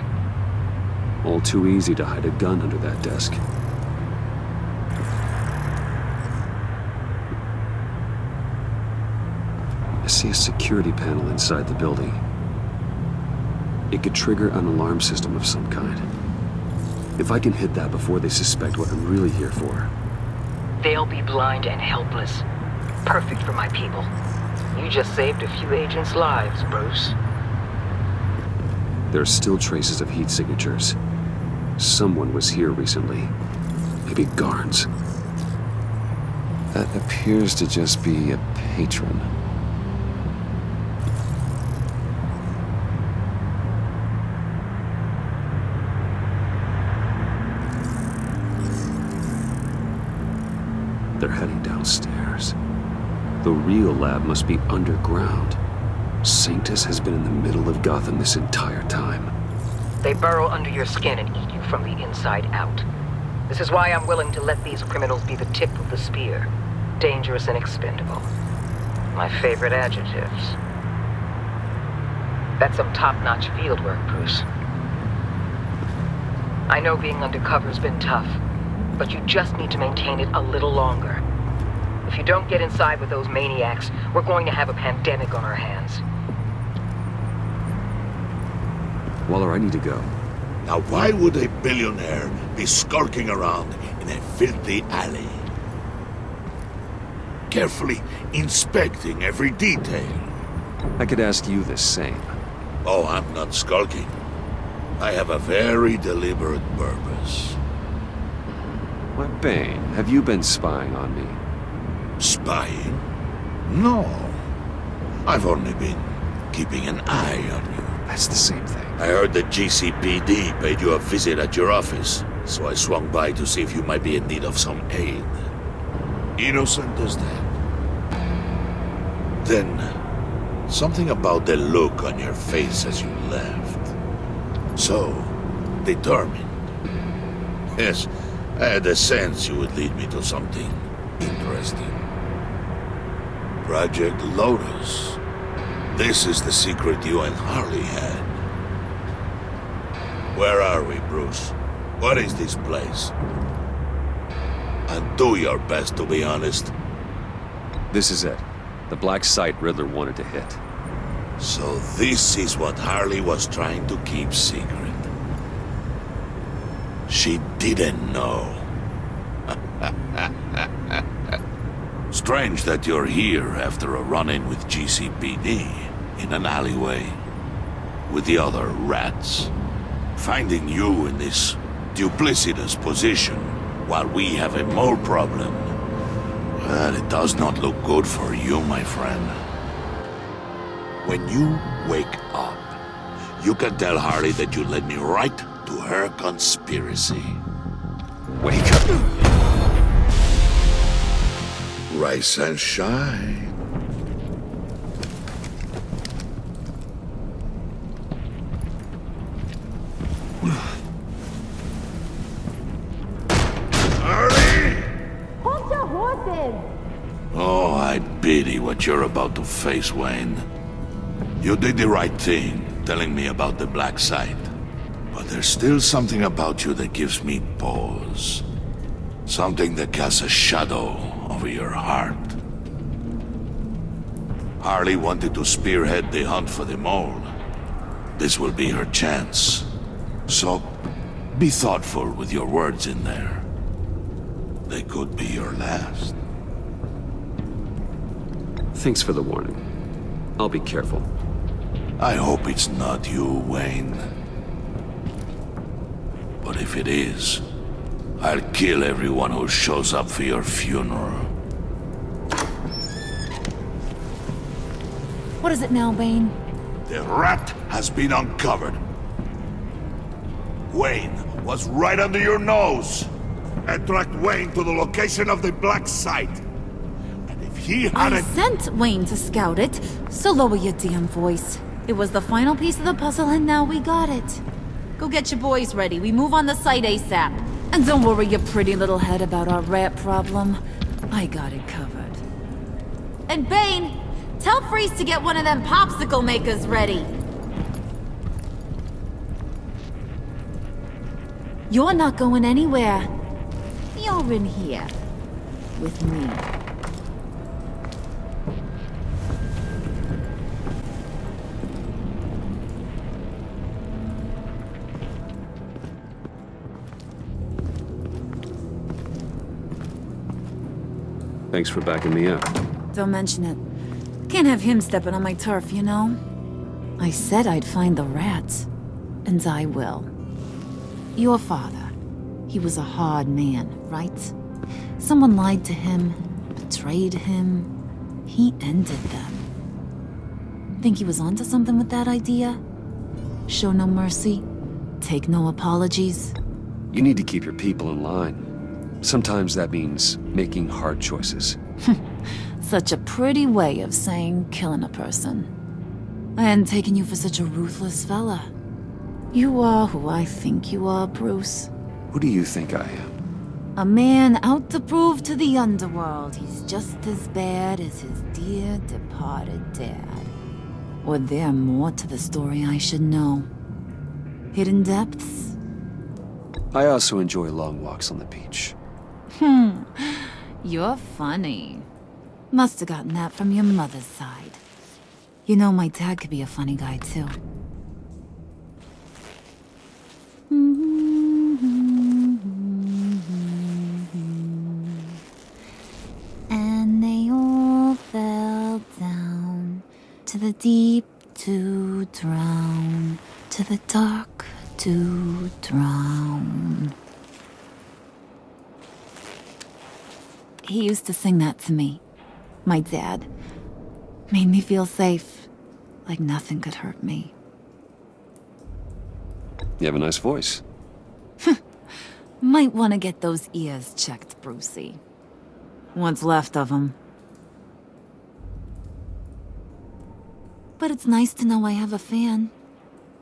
Speaker 1: All too easy to hide a gun under that desk. I see a security panel inside the building. It could trigger an alarm system of some kind. If I can hit that before they suspect what I'm really here for.
Speaker 9: They'll be blind and helpless. Perfect for my people. You just saved a few agents' lives, Bruce.
Speaker 1: There are still traces of heat signatures. Someone was here recently. Maybe Garns. That appears to just be a patron. They're heading downstairs. The real lab must be underground. Sanctus has been in the middle of Gotham this entire time.
Speaker 9: They burrow under your skin and eat you from the inside out. This is why I'm willing to let these criminals be the tip of the spear. Dangerous and expendable. My favorite adjectives. That's some top-notch field work, Bruce. I know being undercover's been tough, but you just need to maintain it a little longer. If you don't get inside with those maniacs, we're going to have a pandemic on our hands.
Speaker 1: Waller, I need to go.
Speaker 20: Now why would a billionaire be skulking around in a filthy alley? Carefully inspecting every detail.
Speaker 1: I could ask you the same.
Speaker 20: Oh, I'm not skulking. I have a very deliberate purpose.
Speaker 1: Why, Bane, have you been spying on me?
Speaker 20: Spying? No. I've only been keeping an eye on you.
Speaker 1: That's the same thing.
Speaker 20: I heard the GCPD paid you a visit at your office, so I swung by to see if you might be in need of some aid. Innocent as that. Then, something about the look on your face as you left. So, determined. Yes, I had a sense you would lead me to something interesting. Project Lotus. This is the secret you and Harley had. Where are we, Bruce? What is this place? And do your best to be honest.
Speaker 1: This is it. The black site Riddler wanted to hit.
Speaker 20: So this is what Harley was trying to keep secret. She didn't know. Strange that you're here after a run-in with GCPD in an alleyway with the other rats. Finding you in this duplicitous position while we have a mole problem. Well, it does not look good for you, my friend. When you wake up, you can tell Harley that you led me right to her conspiracy.
Speaker 1: Wake up.
Speaker 20: Rise and shine. Oh, I pity what you're about to face, Wayne. You did the right thing, telling me about the black site. But there's still something about you that gives me pause. Something that casts a shadow over your heart. Harley wanted to spearhead the hunt for the mole. This will be her chance. So, be thoughtful with your words in there. They could be your last.
Speaker 1: Thanks for the warning. I'll be careful.
Speaker 20: I hope it's not you, Wayne. But if it is, I'll kill everyone who shows up for your funeral.
Speaker 3: What is it now, Bane?
Speaker 20: The rat has been uncovered. Wayne was right under your nose. And tracked Wayne to the location of the black site.
Speaker 13: he had
Speaker 3: I
Speaker 13: a...
Speaker 3: sent Wayne to scout it, so lower your damn voice. It was the final piece of the puzzle and now we got it. Go get your boys ready. We move on the site ASAP. And don't worry your pretty little head about our rat problem. I got it covered. And Bane, tell Freeze to get one of them popsicle makers ready. You're not going anywhere. You're in here. With me.
Speaker 1: Thanks for backing me up.
Speaker 3: Don't mention it. Can't have him stepping on my turf, you know? I said I'd find the rats. And I will. Your father. He was a hard man, right? Someone lied to him, betrayed him. He ended them. Think he was onto something with that idea? Show no mercy? Take no apologies?
Speaker 1: You need to keep your people in line. Sometimes that means making hard choices.
Speaker 3: Such a pretty way of saying killing a person. I hadn't taken you for such a ruthless fella. You are who I think you are, Bruce.
Speaker 1: Who do you think I am?
Speaker 3: A man out to prove to the underworld he's just as bad as his dear departed dad. Or there more to the story I should know. Hidden depths?
Speaker 1: I also enjoy long walks on the beach.
Speaker 3: You're funny. Must have gotten that from your mother's side. You know, my dad could be a funny guy, too. And they all fell down to the deep to drown, to the dark to drown. He used to sing that to me. My dad. Made me feel safe. Like nothing could hurt me.
Speaker 1: You have a nice voice.
Speaker 3: Might want to get those ears checked, Brucey. What's left of them. But it's nice to know I have a fan.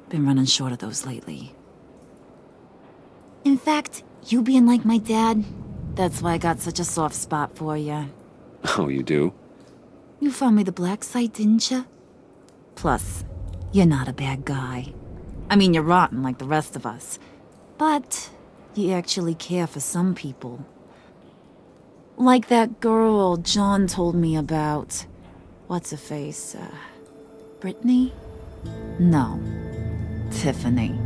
Speaker 3: Been running short of those lately. In fact, you being like my dad, that's why I got such a soft spot for you.
Speaker 1: Oh, you do?
Speaker 3: You found me the black site, didn't you? Plus, you're not a bad guy. I mean, you're rotten like the rest of us. But you actually care for some people. Like that girl John told me about. What's her face? Brittany? No. Tiffany.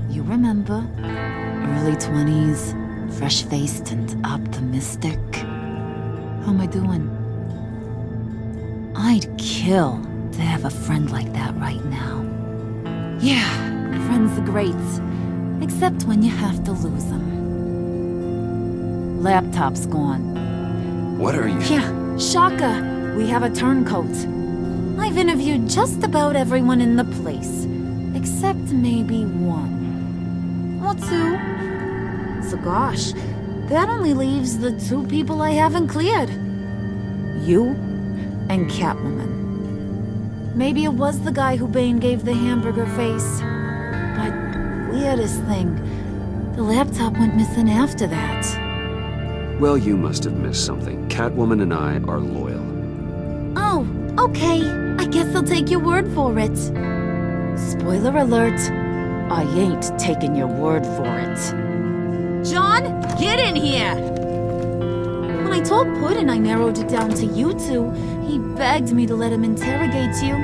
Speaker 3: You remember? Early 20s, fresh-faced and optimistic. How am I doing? I'd kill to have a friend like that right now. Yeah, friends are great. Except when you have to lose them. Laptop's gone.
Speaker 1: What are you...
Speaker 3: Yeah, shocker. We have a turncoat. I've interviewed just about everyone in the place. Except maybe one. Or two. So gosh, that only leaves the two people I haven't cleared. You and Catwoman. Maybe it was the guy who Bane gave the hamburger face. But weirdest thing, the laptop went missing after that.
Speaker 1: Well, you must have missed something. Catwoman and I are loyal.
Speaker 3: Oh, okay. I guess I'll take your word for it. Spoiler alert, I ain't taking your word for it. John, get in here! When I told Puddin' I narrowed it down to you two, he begged me to let him interrogate you.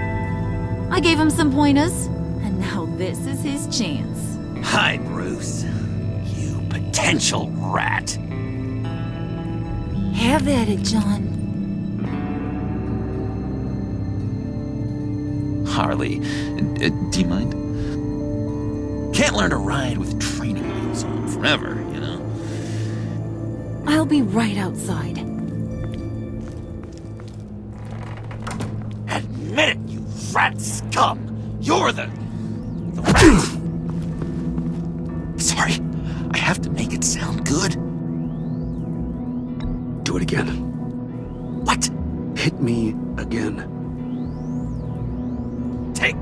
Speaker 3: I gave him some pointers, and now this is his chance.
Speaker 6: Hi, Bruce. You potential rat.
Speaker 3: Have at it, John.
Speaker 6: Harley, do you mind? Can't learn to ride with training wheels on forever, you know?
Speaker 3: I'll be right outside.
Speaker 6: Admit it, you rat scum! You're the rat! Sorry, I have to make it sound good.
Speaker 1: Do it again.
Speaker 6: What?
Speaker 1: Hit me again.
Speaker 6: Take.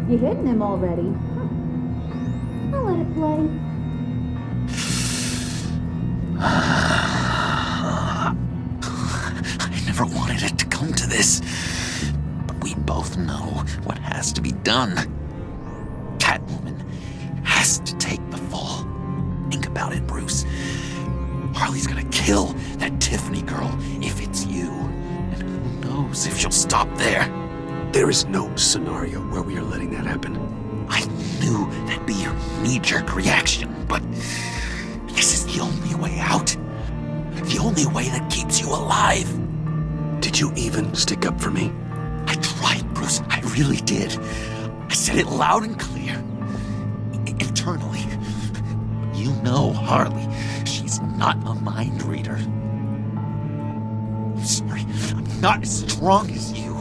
Speaker 3: You hitting him already? I'll let it play.
Speaker 6: I never wanted it to come to this. But we both know what has to be done. Catwoman has to take the fall. Think about it, Bruce. Harley's gonna kill that Tiffany girl if it's you. And who knows if she'll stop there.
Speaker 1: There is no scenario where we are letting that happen.
Speaker 6: I knew that'd be your knee-jerk reaction, but this is the only way out. The only way that keeps you alive.
Speaker 1: Did you even stick up for me?
Speaker 6: I tried, Bruce. I really did. I said it loud and clear. Internally. You know Harley. She's not a mind reader. I'm sorry. I'm not as strong as you.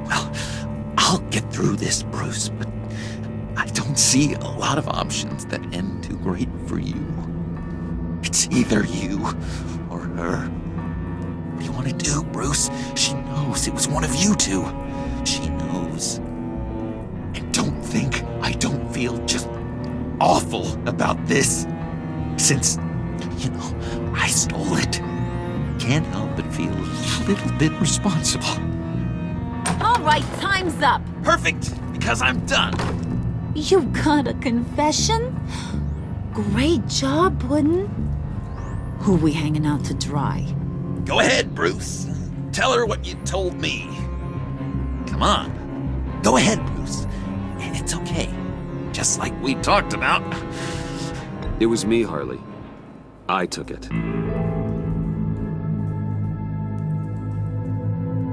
Speaker 6: Well, I'll get through this, Bruce, but I don't see a lot of options that end too great for you. It's either you or her. What do you want to do, Bruce? She knows it was one of you two. She knows. And don't think I don't feel just awful about this. Since, I stole it. Can't help but feel a little bit responsible.
Speaker 3: All right, time's up.
Speaker 6: Perfect, because I'm done.
Speaker 3: You got a confession? Great job, Puddin'. Who we hanging out to dry?
Speaker 6: Go ahead, Bruce. Tell her what you told me. Come on. Go ahead, Bruce. It's okay. Just like we talked about.
Speaker 1: It was me, Harley. I took it.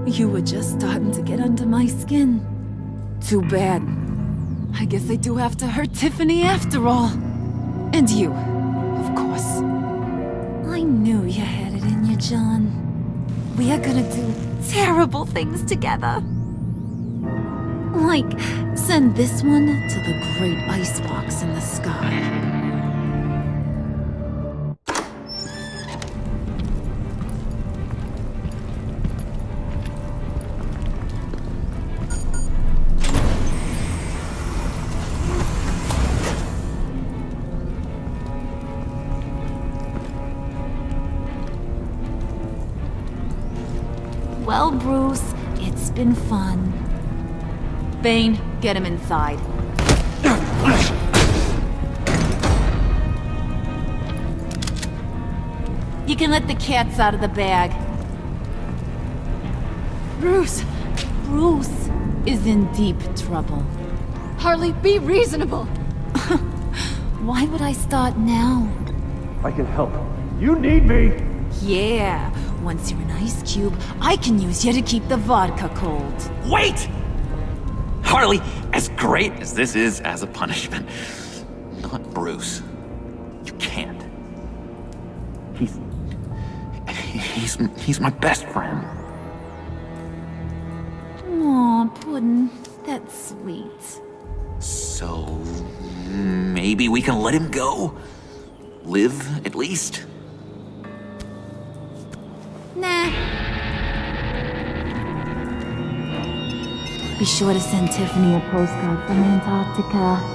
Speaker 3: You were just starting to get under my skin. Too bad. I guess I do have to hurt Tiffany after all. And you, of course. I knew you had it in you, John. We are gonna do terrible things together. Like, send this one to the great icebox in the sky. Well, Bruce, it's been fun. Bane, get him inside. You can let the cats out of the bag.
Speaker 2: Bruce!
Speaker 3: Bruce is in deep trouble.
Speaker 2: Harley, be reasonable!
Speaker 3: Why would I start now?
Speaker 8: I can help. You need me!
Speaker 3: Yeah, once you're an ice cube, I can use you to keep the vodka cold.
Speaker 6: Wait! Harley, as great as this is as a punishment, not Bruce. You can't. He's my best friend.
Speaker 3: Aw, Puddin', that's sweet.
Speaker 6: So, maybe we can let him go? Live, at least?
Speaker 3: Nah. Be sure to send Tiffany a postcard from Antarctica.